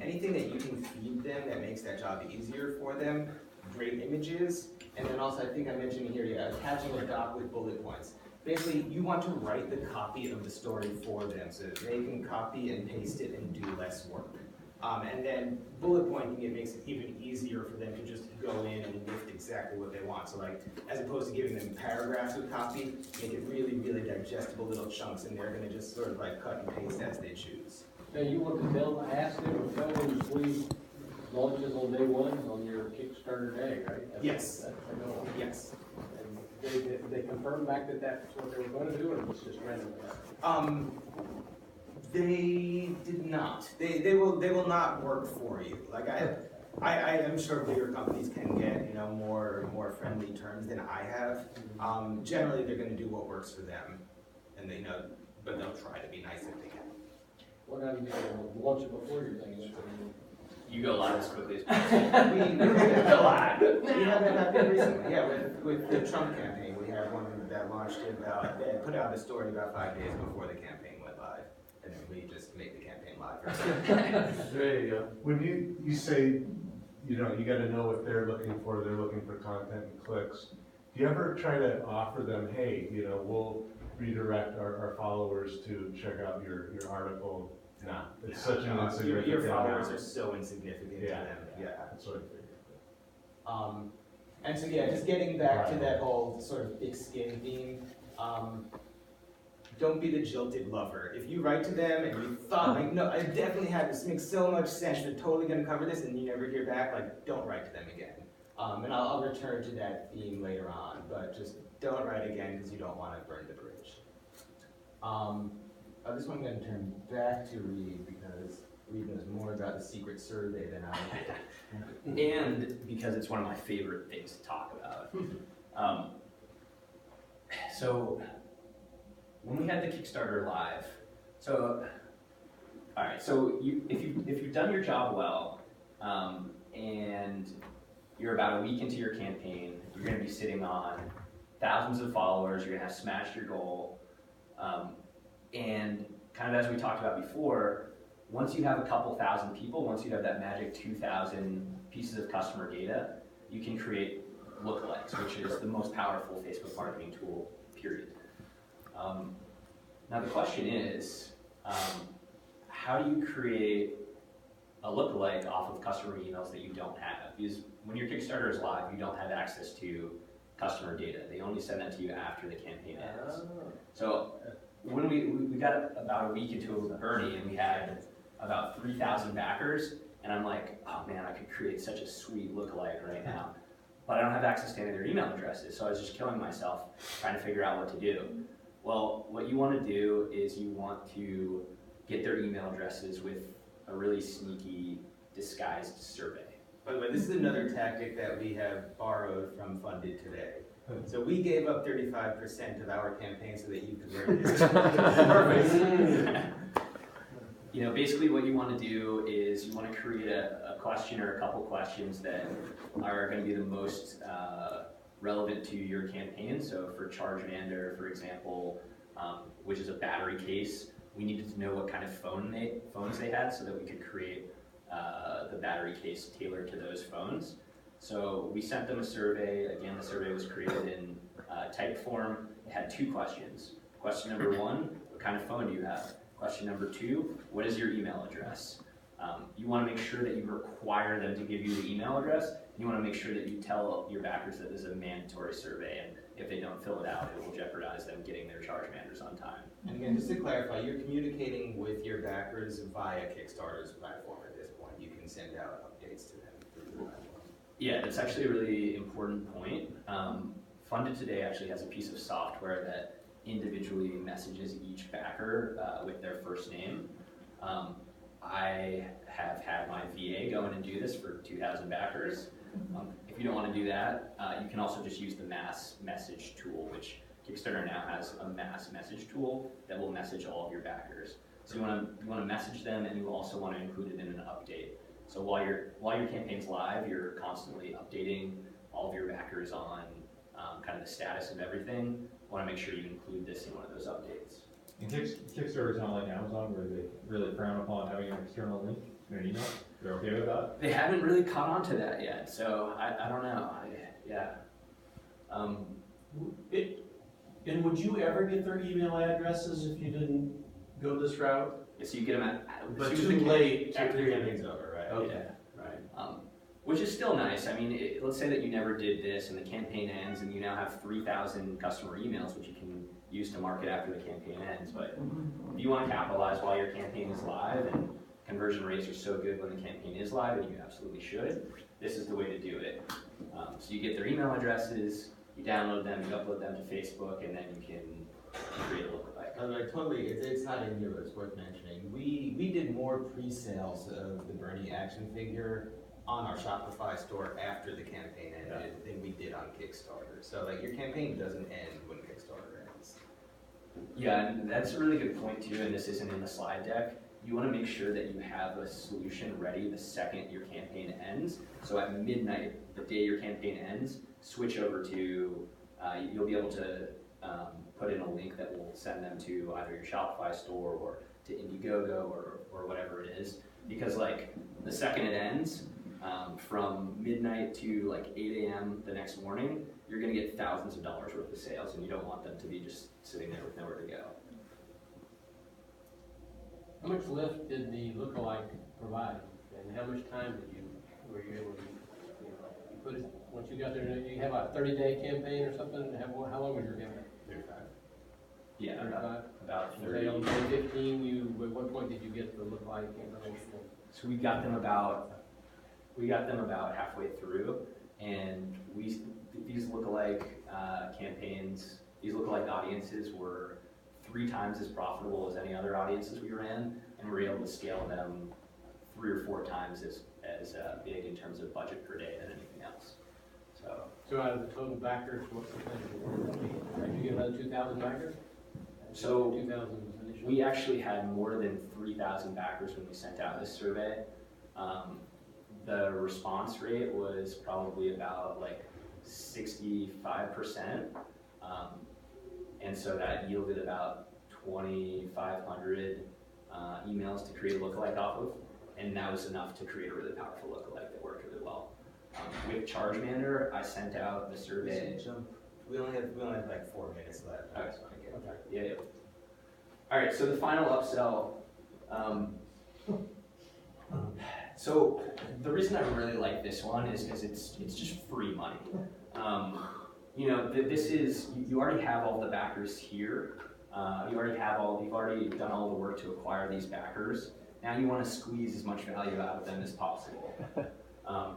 Speaker 4: Anything that you can feed them that makes that job easier for them, great images, and then also I think I mentioned here, attaching a doc with bullet points. Basically, you want to write the copy of the story for them so that they can copy and paste it and do less work. And then bullet pointing, it makes it even easier for them to just go in and lift exactly what they want. So like, as opposed to giving them paragraphs of copy, make it really, really digestible little chunks, and they're gonna just sort of like cut and paste as they choose.
Speaker 8: Now, you want to ask them or tell them please launches on day 1 on your Kickstarter day, right?
Speaker 4: Yes.
Speaker 8: That's the goal.
Speaker 4: Yes.
Speaker 8: And they confirmed back that that's what they were going to do, or it was just random?
Speaker 4: They did not. They will not work for you. Like I am sure bigger companies can get more friendly terms than I have. Generally, they're going to do what works for them, and but they'll try to be nice if they can.
Speaker 8: What happens if you launch it before your thing is?
Speaker 2: You go live as quickly as possible.
Speaker 4: We had that happen recently. Yeah, with the Trump campaign, we had one that launched that put out a story about 5 days before the campaign went live, and then we just made the campaign live.
Speaker 5: there you go.
Speaker 1: When you say, you gotta know what they're looking for content and clicks. Do you ever try to offer them, hey, we'll redirect our followers to check out your article? Nah, it's such an insignificant
Speaker 4: Your followers
Speaker 1: amount.
Speaker 4: are so insignificant to them. Yeah.
Speaker 1: That's what I figured.
Speaker 4: And so yeah, just getting back to that whole sort of thick skin theme. Don't be the jilted lover. If you write to them and you thought like, no, I definitely had this, makes so much sense, they're totally gonna cover this, and you never hear back, like, don't write to them again. And I'll return to that theme later on, but just don't write again because you don't want to burn the bridge. This one I'm going to turn back to Reed because Reed knows more about the secret survey than I do.
Speaker 2: And because it's one of my favorite things to talk about. So when we had the Kickstarter live, if you've done your job well, and you're about a week into your campaign, you're going to be sitting on thousands of followers, you're going to have smashed your goal, and kind of as we talked about before, once you have a couple thousand people, once you have that magic 2,000 pieces of customer data, you can create lookalikes, which is the most powerful Facebook marketing tool, period. Now the question is, how do you create a lookalike off of customer emails that you don't have? Because when your Kickstarter is live, you don't have access to customer data. They only send that to you after the campaign ends. So when we got about a week into Bernie and we had about 3,000 backers, and I'm like, oh man, I could create such a sweet lookalike right now, but I don't have access to any of their email addresses, so I was just killing myself trying to figure out what to do. Well, what you want to do is you want to get their email addresses with a really sneaky, disguised survey.
Speaker 4: By the way, this is another tactic that we have borrowed from Funded Today. So we gave up 35% of our campaign so that you could learn this. Perfect.
Speaker 2: You know, basically what you want to do is you want to create a question or a couple questions that are going to be the most relevant to your campaign. So for Chargemander, for example, which is a battery case, we needed to know what kind of phones they had so that we could create the battery case tailored to those phones. So we sent them a survey. Again, the survey was created in type form. It had 2 questions. Question number 1, what kind of phone do you have? Question number 2, what is your email address? You want to make sure that you require them to give you the email address. You want to make sure that you tell your backers that this is a mandatory survey, and if they don't fill it out, it will jeopardize them getting their Chargemanders on time.
Speaker 4: And again, just to clarify, you're communicating with your backers via Kickstarter's platform at this point. You can send out updates to them through the platform.
Speaker 2: Yeah, that's actually a really important point. Funded Today actually has a piece of software that individually messages each backer with their first name. I have had my VA go in and do this for 2,000 backers. If you don't want to do that, you can also just use the mass message tool, which Kickstarter now has a mass message tool that will message all of your backers. So you want to message them, and you also want to include it in an update. So while your campaign's live, you're constantly updating all of your backers on kind of the status of everything. You want to make sure you include this in one of those updates.
Speaker 9: And Kickstarter's not like Amazon where they really frown upon having an external link in an email. They're okay with that?
Speaker 2: They haven't really caught on to that yet, so I don't know.
Speaker 5: And would you ever get their email addresses if you didn't go this route?
Speaker 2: So you get them at,
Speaker 5: But
Speaker 2: it's
Speaker 5: too
Speaker 2: usually
Speaker 5: late.
Speaker 4: After your campaign's over, right?
Speaker 5: Okay.
Speaker 2: right. Which is still nice. I mean, let's say that you never did this and the campaign ends and you now have 3,000 customer emails, which you can use to market after the campaign ends. But if you want to capitalize while your campaign is live, and conversion rates are so good when the campaign is live, and you absolutely should, this is the way to do it. So you get their email addresses, you download them, you upload them to Facebook, and then you can create a lookalike.
Speaker 4: Totally, it's not in here, but it's worth mentioning. We did more pre-sales of the Bernie action figure on our Shopify store after the campaign ended than we did on Kickstarter. So like your campaign doesn't end when Kickstarter ends.
Speaker 2: Yeah, and that's a really good point too, and this isn't in the slide deck. You want to make sure that you have a solution ready the second your campaign ends. So at midnight, the day your campaign ends, switch over to, you'll be able to put in a link that will send them to either your Shopify store or to Indiegogo or whatever it is. Because like the second it ends, from midnight to like 8 a.m. the next morning, you're gonna get thousands of dollars worth of sales, and you don't want them to be just sitting there with nowhere to go.
Speaker 8: How much lift did the lookalike provide, and how much time were you able to, you put it, once you got there, you have a 30-day campaign or something, how long was your campaign?
Speaker 4: 35.
Speaker 2: Yeah,
Speaker 8: 35?
Speaker 2: about
Speaker 8: Say
Speaker 2: 30.
Speaker 8: on day 15, at what point did you get the lookalike information?
Speaker 2: So we got them about halfway through, and these lookalike campaigns, these lookalike audiences were 3 times as profitable as any other audiences we ran, and we were able to scale them 3 or 4 times as big in terms of budget per day than anything else.
Speaker 8: So out of the total backers, what percentage? Did you get another 2,000 backers?
Speaker 2: So
Speaker 8: 2,000 initially.
Speaker 2: we actually had more than 3,000 backers when we sent out this survey. The response rate was probably about like 65%. And so that yielded about 2,500 emails to create a lookalike off of. And that was enough to create a really powerful lookalike that worked really well. With Chargemander, I sent out the survey.
Speaker 4: We only have like 4 minutes left. I just want to get
Speaker 2: Yeah. All right, so the final upsell. So the reason I really like this one is because it's just free money. You know, this is, you already have all the backers here. You've already done all the work to acquire these backers. Now you want to squeeze as much value out of them as possible.
Speaker 4: By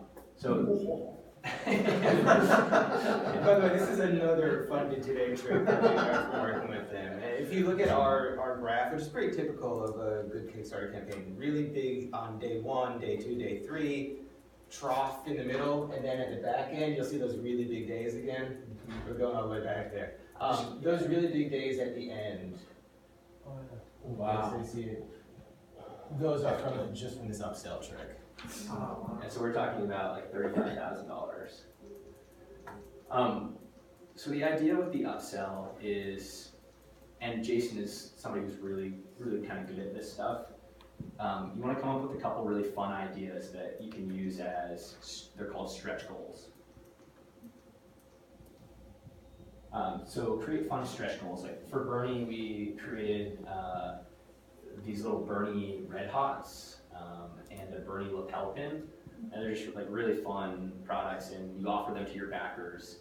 Speaker 4: the way, this is another Funded Today trick that we got from working with them. And if you look at our graph, which is pretty typical of a good Kickstarter campaign, really big on day 1, day 2, day 3, trough in the middle, and then at the back end, you'll see those really big days again. We're going all the way back there. Those really big days at the end.
Speaker 5: Wow.
Speaker 4: Yes, they see it. Those are from just from this upsell trick.
Speaker 2: And so we're talking about like $35,000. So the idea with the upsell is, and Jason is somebody who's really kind of good at this stuff. You want to come up with a couple really fun ideas that you can use as, they're called stretch goals. So create fun stretch goals. Like for Bernie, we created these little Bernie Red Hots and a Bernie lapel pin. And they're just like really fun products, and you offer them to your backers.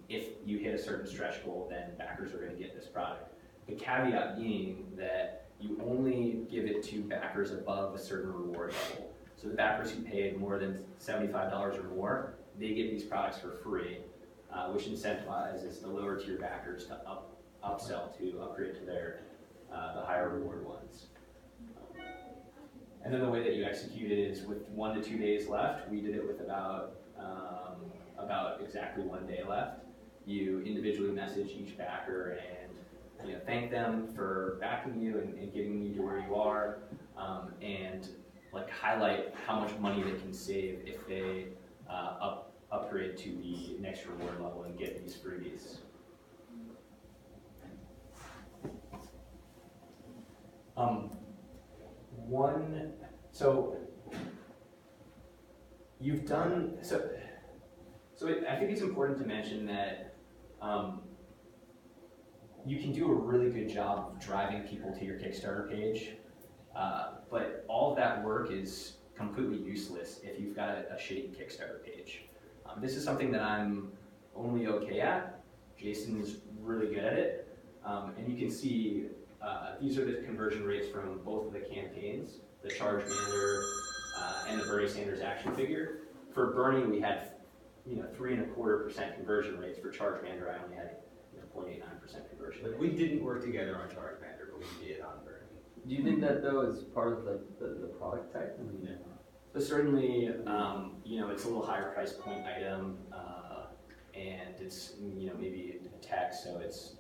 Speaker 2: If you hit a certain stretch goal, then backers are going to get this product. The caveat being that you only give it to backers above a certain reward level. So the backers who paid more than $75 or more, they get these products for free, which incentivizes the lower tier backers to upsell, to upgrade to their the higher reward ones. And then the way that you execute it is with 1 to 2 days left. We did it with about exactly 1 day left. You individually message each backer and thank them for backing you and getting you to where you are, and like highlight how much money they can save if they upgrade to the next reward level and get these freebies. I think it's important to mention that you can do a really good job of driving people to your Kickstarter page, but all of that work is completely useless if you've got a shitty Kickstarter page. This is something that I'm only okay at. Jason's really good at it, and you can see these are the conversion rates from both of the campaigns, the Chargemander and the Bernie Sanders action figure. For Bernie, we had 3.25% conversion rates. For Chargemander, I only had 0.89% conversion rate.
Speaker 4: We didn't work together on Chargemander, but we did on Bernie.
Speaker 7: Do you think that though is part of like the product type? I mean,
Speaker 2: But certainly, it's a little higher price point item, and it's maybe tech, so it's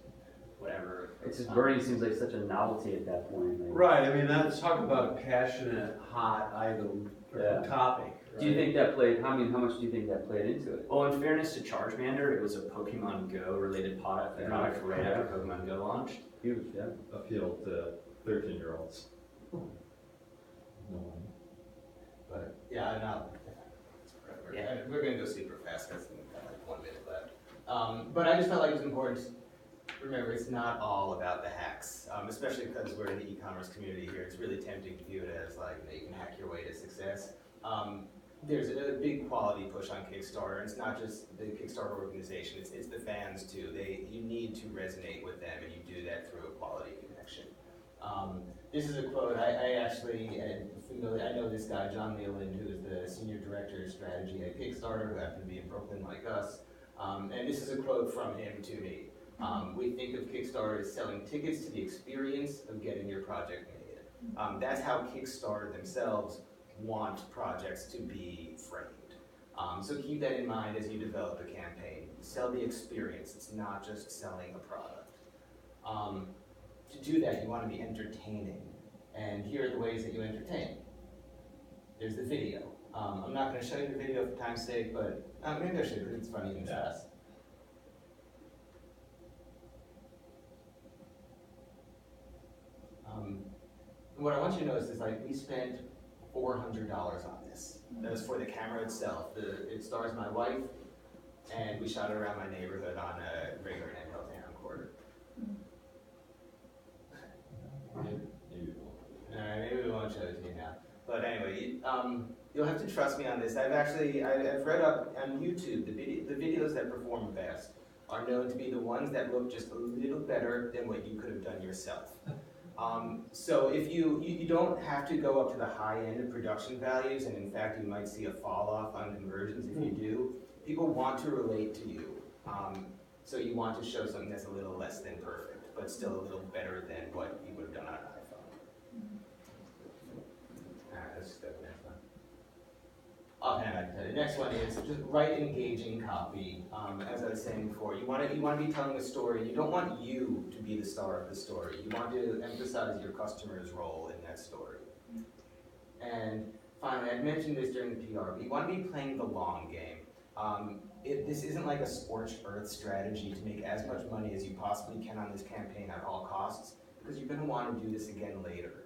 Speaker 2: whatever.
Speaker 7: it's just Bernie seems like such a novelty at that point. Like,
Speaker 5: Right, I mean, let's talk about a passionate, hot item or
Speaker 7: Yeah.
Speaker 5: topic.
Speaker 7: Do you think that played? How much do you think that played into it?
Speaker 2: Well, in fairness to Chargemander, it was a Pokemon Go related product right after Pokemon Go launched.
Speaker 7: Huge, yeah.
Speaker 9: Appeal to 13-year-olds.
Speaker 4: But yeah, no.
Speaker 2: Yeah.
Speaker 4: We're gonna go super fast because we've got like 1 minute left. But I just felt like it was important. Remember, it's not all about the hacks, especially because we're in the e-commerce community here. It's really tempting to view it as like you can hack your way to success. There's a big quality push on Kickstarter. It's not just the Kickstarter organization; it's the fans too. You need to resonate with them, and you do that through a quality connection. This is a quote. I actually am familiar. I know this guy, John Leland, who is the senior director of strategy at Kickstarter, who happened to be in Brooklyn like us. And this is a quote from him to me. We think of Kickstarter as selling tickets to the experience of getting your project made. That's how Kickstarter themselves want projects to be framed. So keep that in mind as you develop a campaign. Sell the experience. It's not just selling a product. To do that, you want to be entertaining. And here are the ways that you entertain. There's the video. I'm not going to show you the video for time's sake, but maybe I should, because it's funny and fast. What I want you to notice is like we spent $400 on this. That was for the camera itself. It stars my wife, and we shot it around my neighborhood on a regular handheld camcorder. Alright, maybe we won't show it to you now. But anyway, you'll have to trust me on this. I've read up on YouTube, the videos that perform best are known to be the ones that look just a little better than what you could have done yourself. So if you don't have to go up to the high end of production values, and in fact you might see a fall off on conversions if you do. People want to relate to you. So you want to show something that's a little less than perfect, but still a little better than what you would have done on an iPhone. Alright, let's just go to the next one. Offhand, next one is just write engaging copy. As I was saying before, you want to be telling a story. You don't want you to be the star of the story. You want to emphasize your customer's role in that story. And finally, I mentioned this during the PR, but you want to be playing the long game. This isn't like a scorched earth strategy to make as much money as you possibly can on this campaign at all costs, because you're going to want to do this again later.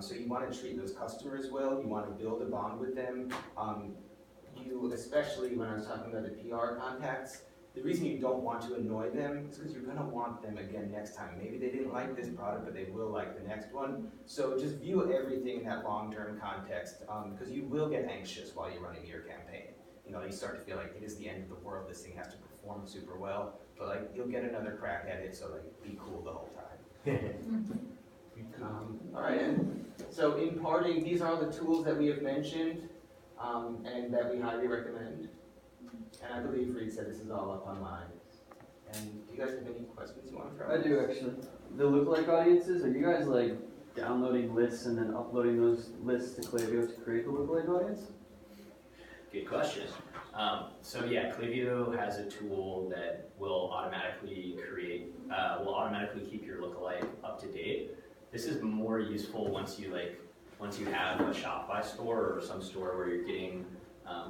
Speaker 4: So you want to treat those customers well. You want to build a bond with them. Especially when I was talking about the PR contacts, the reason you don't want to annoy them is because you're going to want them again next time. Maybe they didn't like this product, but they will like the next one. So just view everything in that long-term context, because you will get anxious while you're running your campaign. You know, you start to feel like it is the end of the world. This thing has to perform super well, but like you'll get another crack at it. So like, be cool the whole time. All right, and so in parting, these are all the tools that we have mentioned and that we highly recommend. And I believe Reed said this is all up online. And do you guys have any questions you want to throw?
Speaker 7: I do actually. The lookalike audiences, are you guys like downloading lists and then uploading those lists to Klaviyo to create the lookalike audience?
Speaker 2: Good question. So yeah, Klaviyo has a tool that will automatically keep your lookalike up to date. This is more useful once you have a Shopify store or some store where you're getting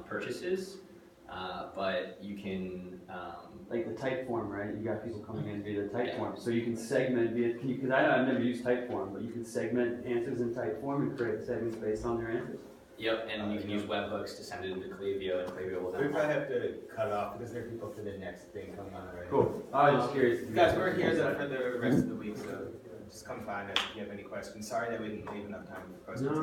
Speaker 2: purchases, but you can
Speaker 7: like the type form, right? You got people coming in via the type form, so you can segment via. Because I've never used type form, but you can segment answers in type form and create segments based on their answers.
Speaker 2: Yep, and you can use webhooks to send it into Klaviyo, and Klaviyo will
Speaker 4: We
Speaker 2: then.
Speaker 4: probably have to cut off because there are people for the next thing coming on already.
Speaker 7: Cool. I was just curious.
Speaker 4: Guys, we're here for the rest of the week, so just come find us if you have any questions. Sorry that we didn't leave enough time for questions.
Speaker 10: So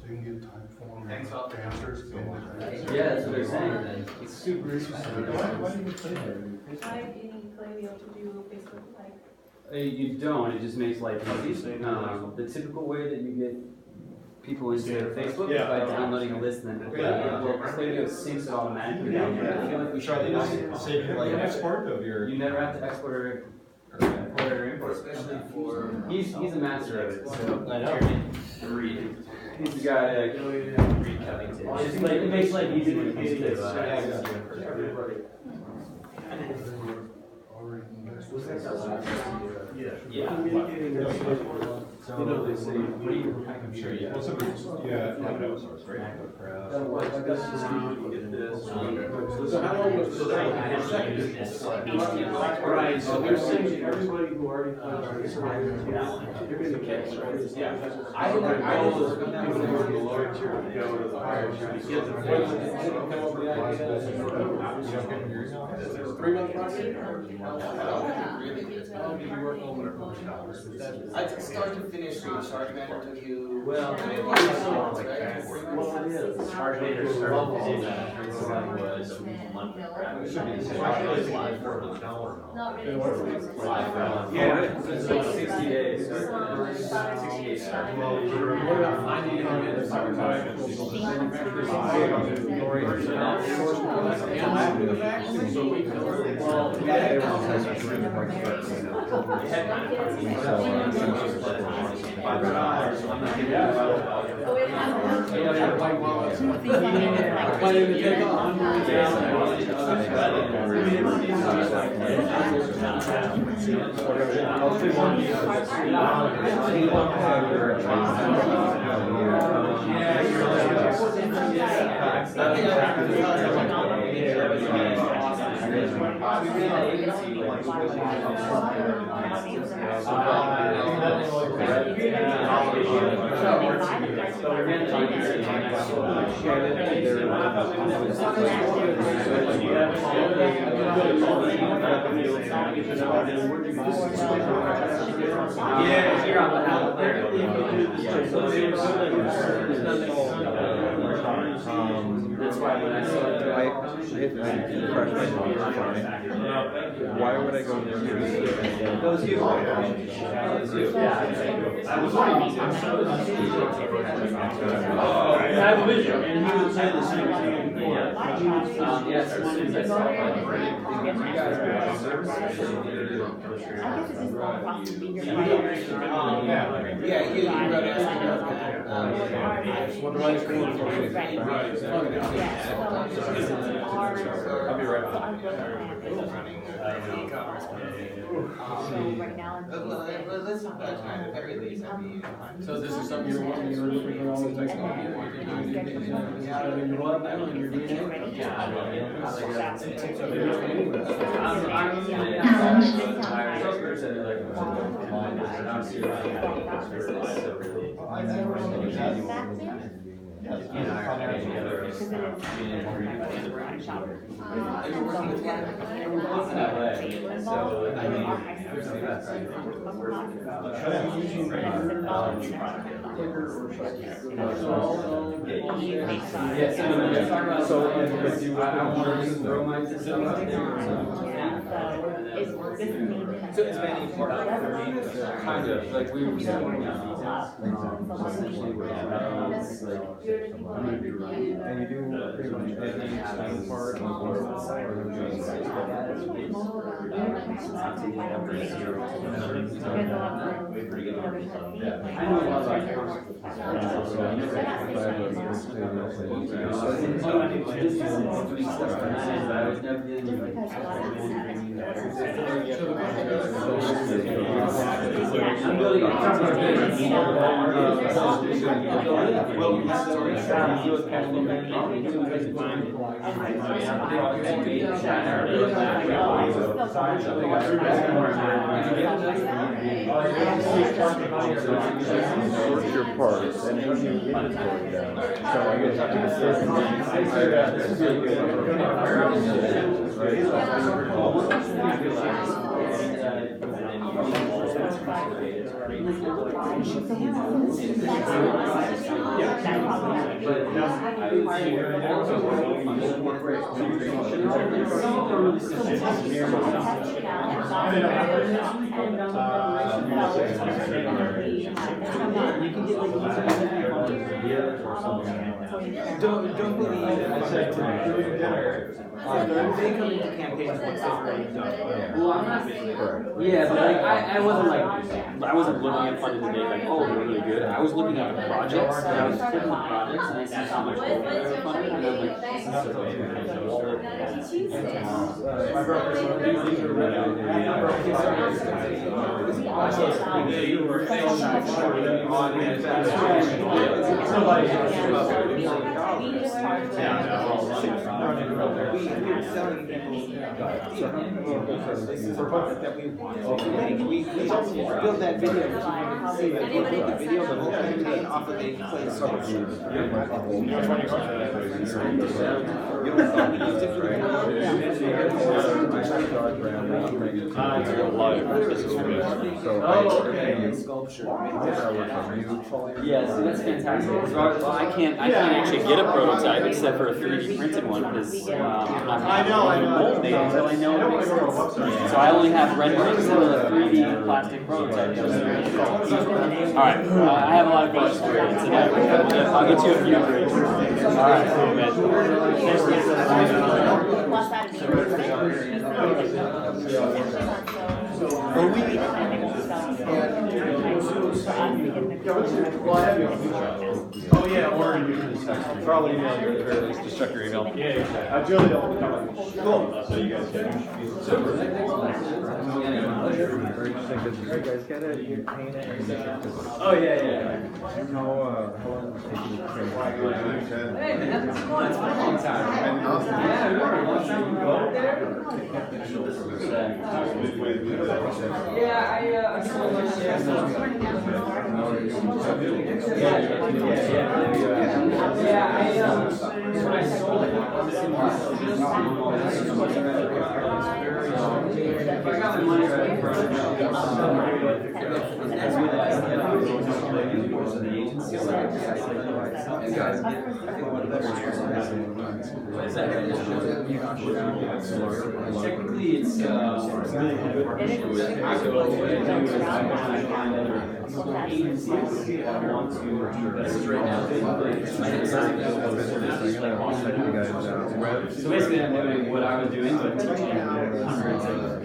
Speaker 10: you can get time form
Speaker 4: Thanks all for
Speaker 10: answers.
Speaker 7: Yeah, that's what they're saying. It's super interesting.
Speaker 10: Why do you put it there?
Speaker 6: I need Klaviyo to do Facebook Live.
Speaker 7: You don't. It just makes life easy. The typical way that you get people into Facebook is by downloading a list and then Klaviyo syncs it automatically. I feel like we should
Speaker 9: Like an export of your.
Speaker 7: You never have to export or import.
Speaker 4: Especially for.
Speaker 7: He's a master of it. So
Speaker 2: I know.
Speaker 7: Reed. He's the guy that
Speaker 2: Reed Covington.
Speaker 7: it's just like it makes life easy when it comes to
Speaker 10: Already
Speaker 2: Yeah.
Speaker 5: You know, they say,
Speaker 9: I'm sure, yeah. Well, somebody's, yeah, outsourced, right?
Speaker 5: So how long was the right, so they're saying everybody who already plays you're gonna catch, right? Yeah. I don't know, people who are in the lower tier to go to the higher tier. You get the Is it a 3-month process? How long did you work on it?
Speaker 4: I start to finish the charge banner took you.
Speaker 7: Well,
Speaker 2: Well, it is. Charge later started to do that. Was a month.
Speaker 6: Not really.
Speaker 7: yeah, it's like 60 days. 60 days start.
Speaker 5: What about finding
Speaker 7: Yeah, you're on the house there. That's why when I saw it,
Speaker 3: Why would I go there?
Speaker 7: that was you. That was you. I was I have a vision, and he would say the same thing. Yes, as soon as I saw it, you guys were services.
Speaker 11: guess it's just more process being your
Speaker 4: Yeah, you wrote it.
Speaker 5: What do I screen for?
Speaker 4: I'll be right
Speaker 11: back. Right now,
Speaker 4: let's at the very least, I mean.
Speaker 8: So this is something you're wanting, you're looking for all the time, in your blood now, in your DNA?
Speaker 7: So it's been important, kind of, like we were saying, essentially what happens, like, I'm gonna be running. And you do pretty much every time part of I know a lot about
Speaker 3: Sort your parts and put your inventory down. So I guess
Speaker 4: Don't believe they come into campaigns once they've already done.
Speaker 7: Yeah, but like I wasn't looking at funding today like, oh, they're really good. I was looking at the projects, and I was clicking the projects, and I see how much they were funded, and I'm like,
Speaker 1: My broker's
Speaker 4: Selling people that we want. We build that video. See, we build the video, the whole campaign off of a place.
Speaker 7: yeah, see, that's fantastic. Well, I can't actually get a prototype except for a 3D printed one because I'm not going to mold it until I know it makes sense. So I only have renderings and a 3D plastic prototype. Alright, I have a lot of questions for you tonight. I'll get you a few. Alright, cool, man.
Speaker 9: Oh, yeah, or you can text me. Probably email you at the very least, just check your email. Yeah, Julie, cool. So you guys get it. Super.
Speaker 3: you guys get it, you paint it, and
Speaker 7: Oh, yeah.
Speaker 3: how long does it take you to train?
Speaker 7: Hey, man, that's fun. It's been a long time. Yeah, we were a long time ago out there. Yeah, I sold my shares. Yeah, I sold it. If I got the money right for technically it's really good partnership with agencies that want to this is right now. So basically I'm doing what I was doing, but teaching hundreds of I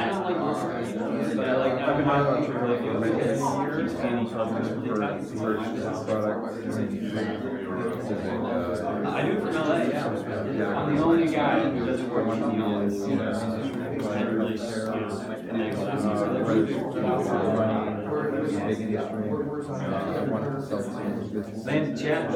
Speaker 7: don't like this, but I like.
Speaker 3: I've been on a trip for many years, and he told me to purchase this product.
Speaker 7: I do it from LA, yeah. I'm the only guy who doesn't work on emails. And really, Land chat.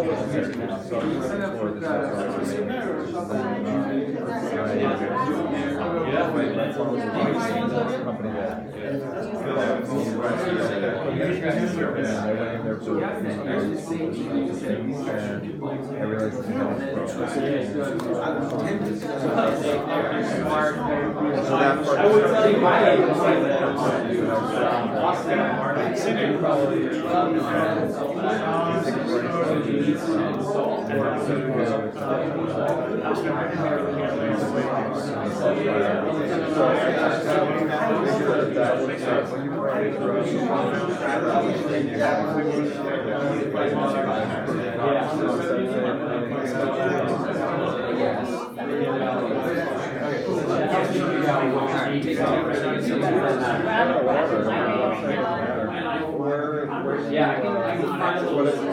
Speaker 9: I would tell you my
Speaker 7: Yeah, I can find a little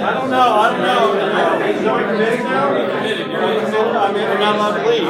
Speaker 9: I don't know. Is it committed now? You're committed. I mean, you're not allowed to leave.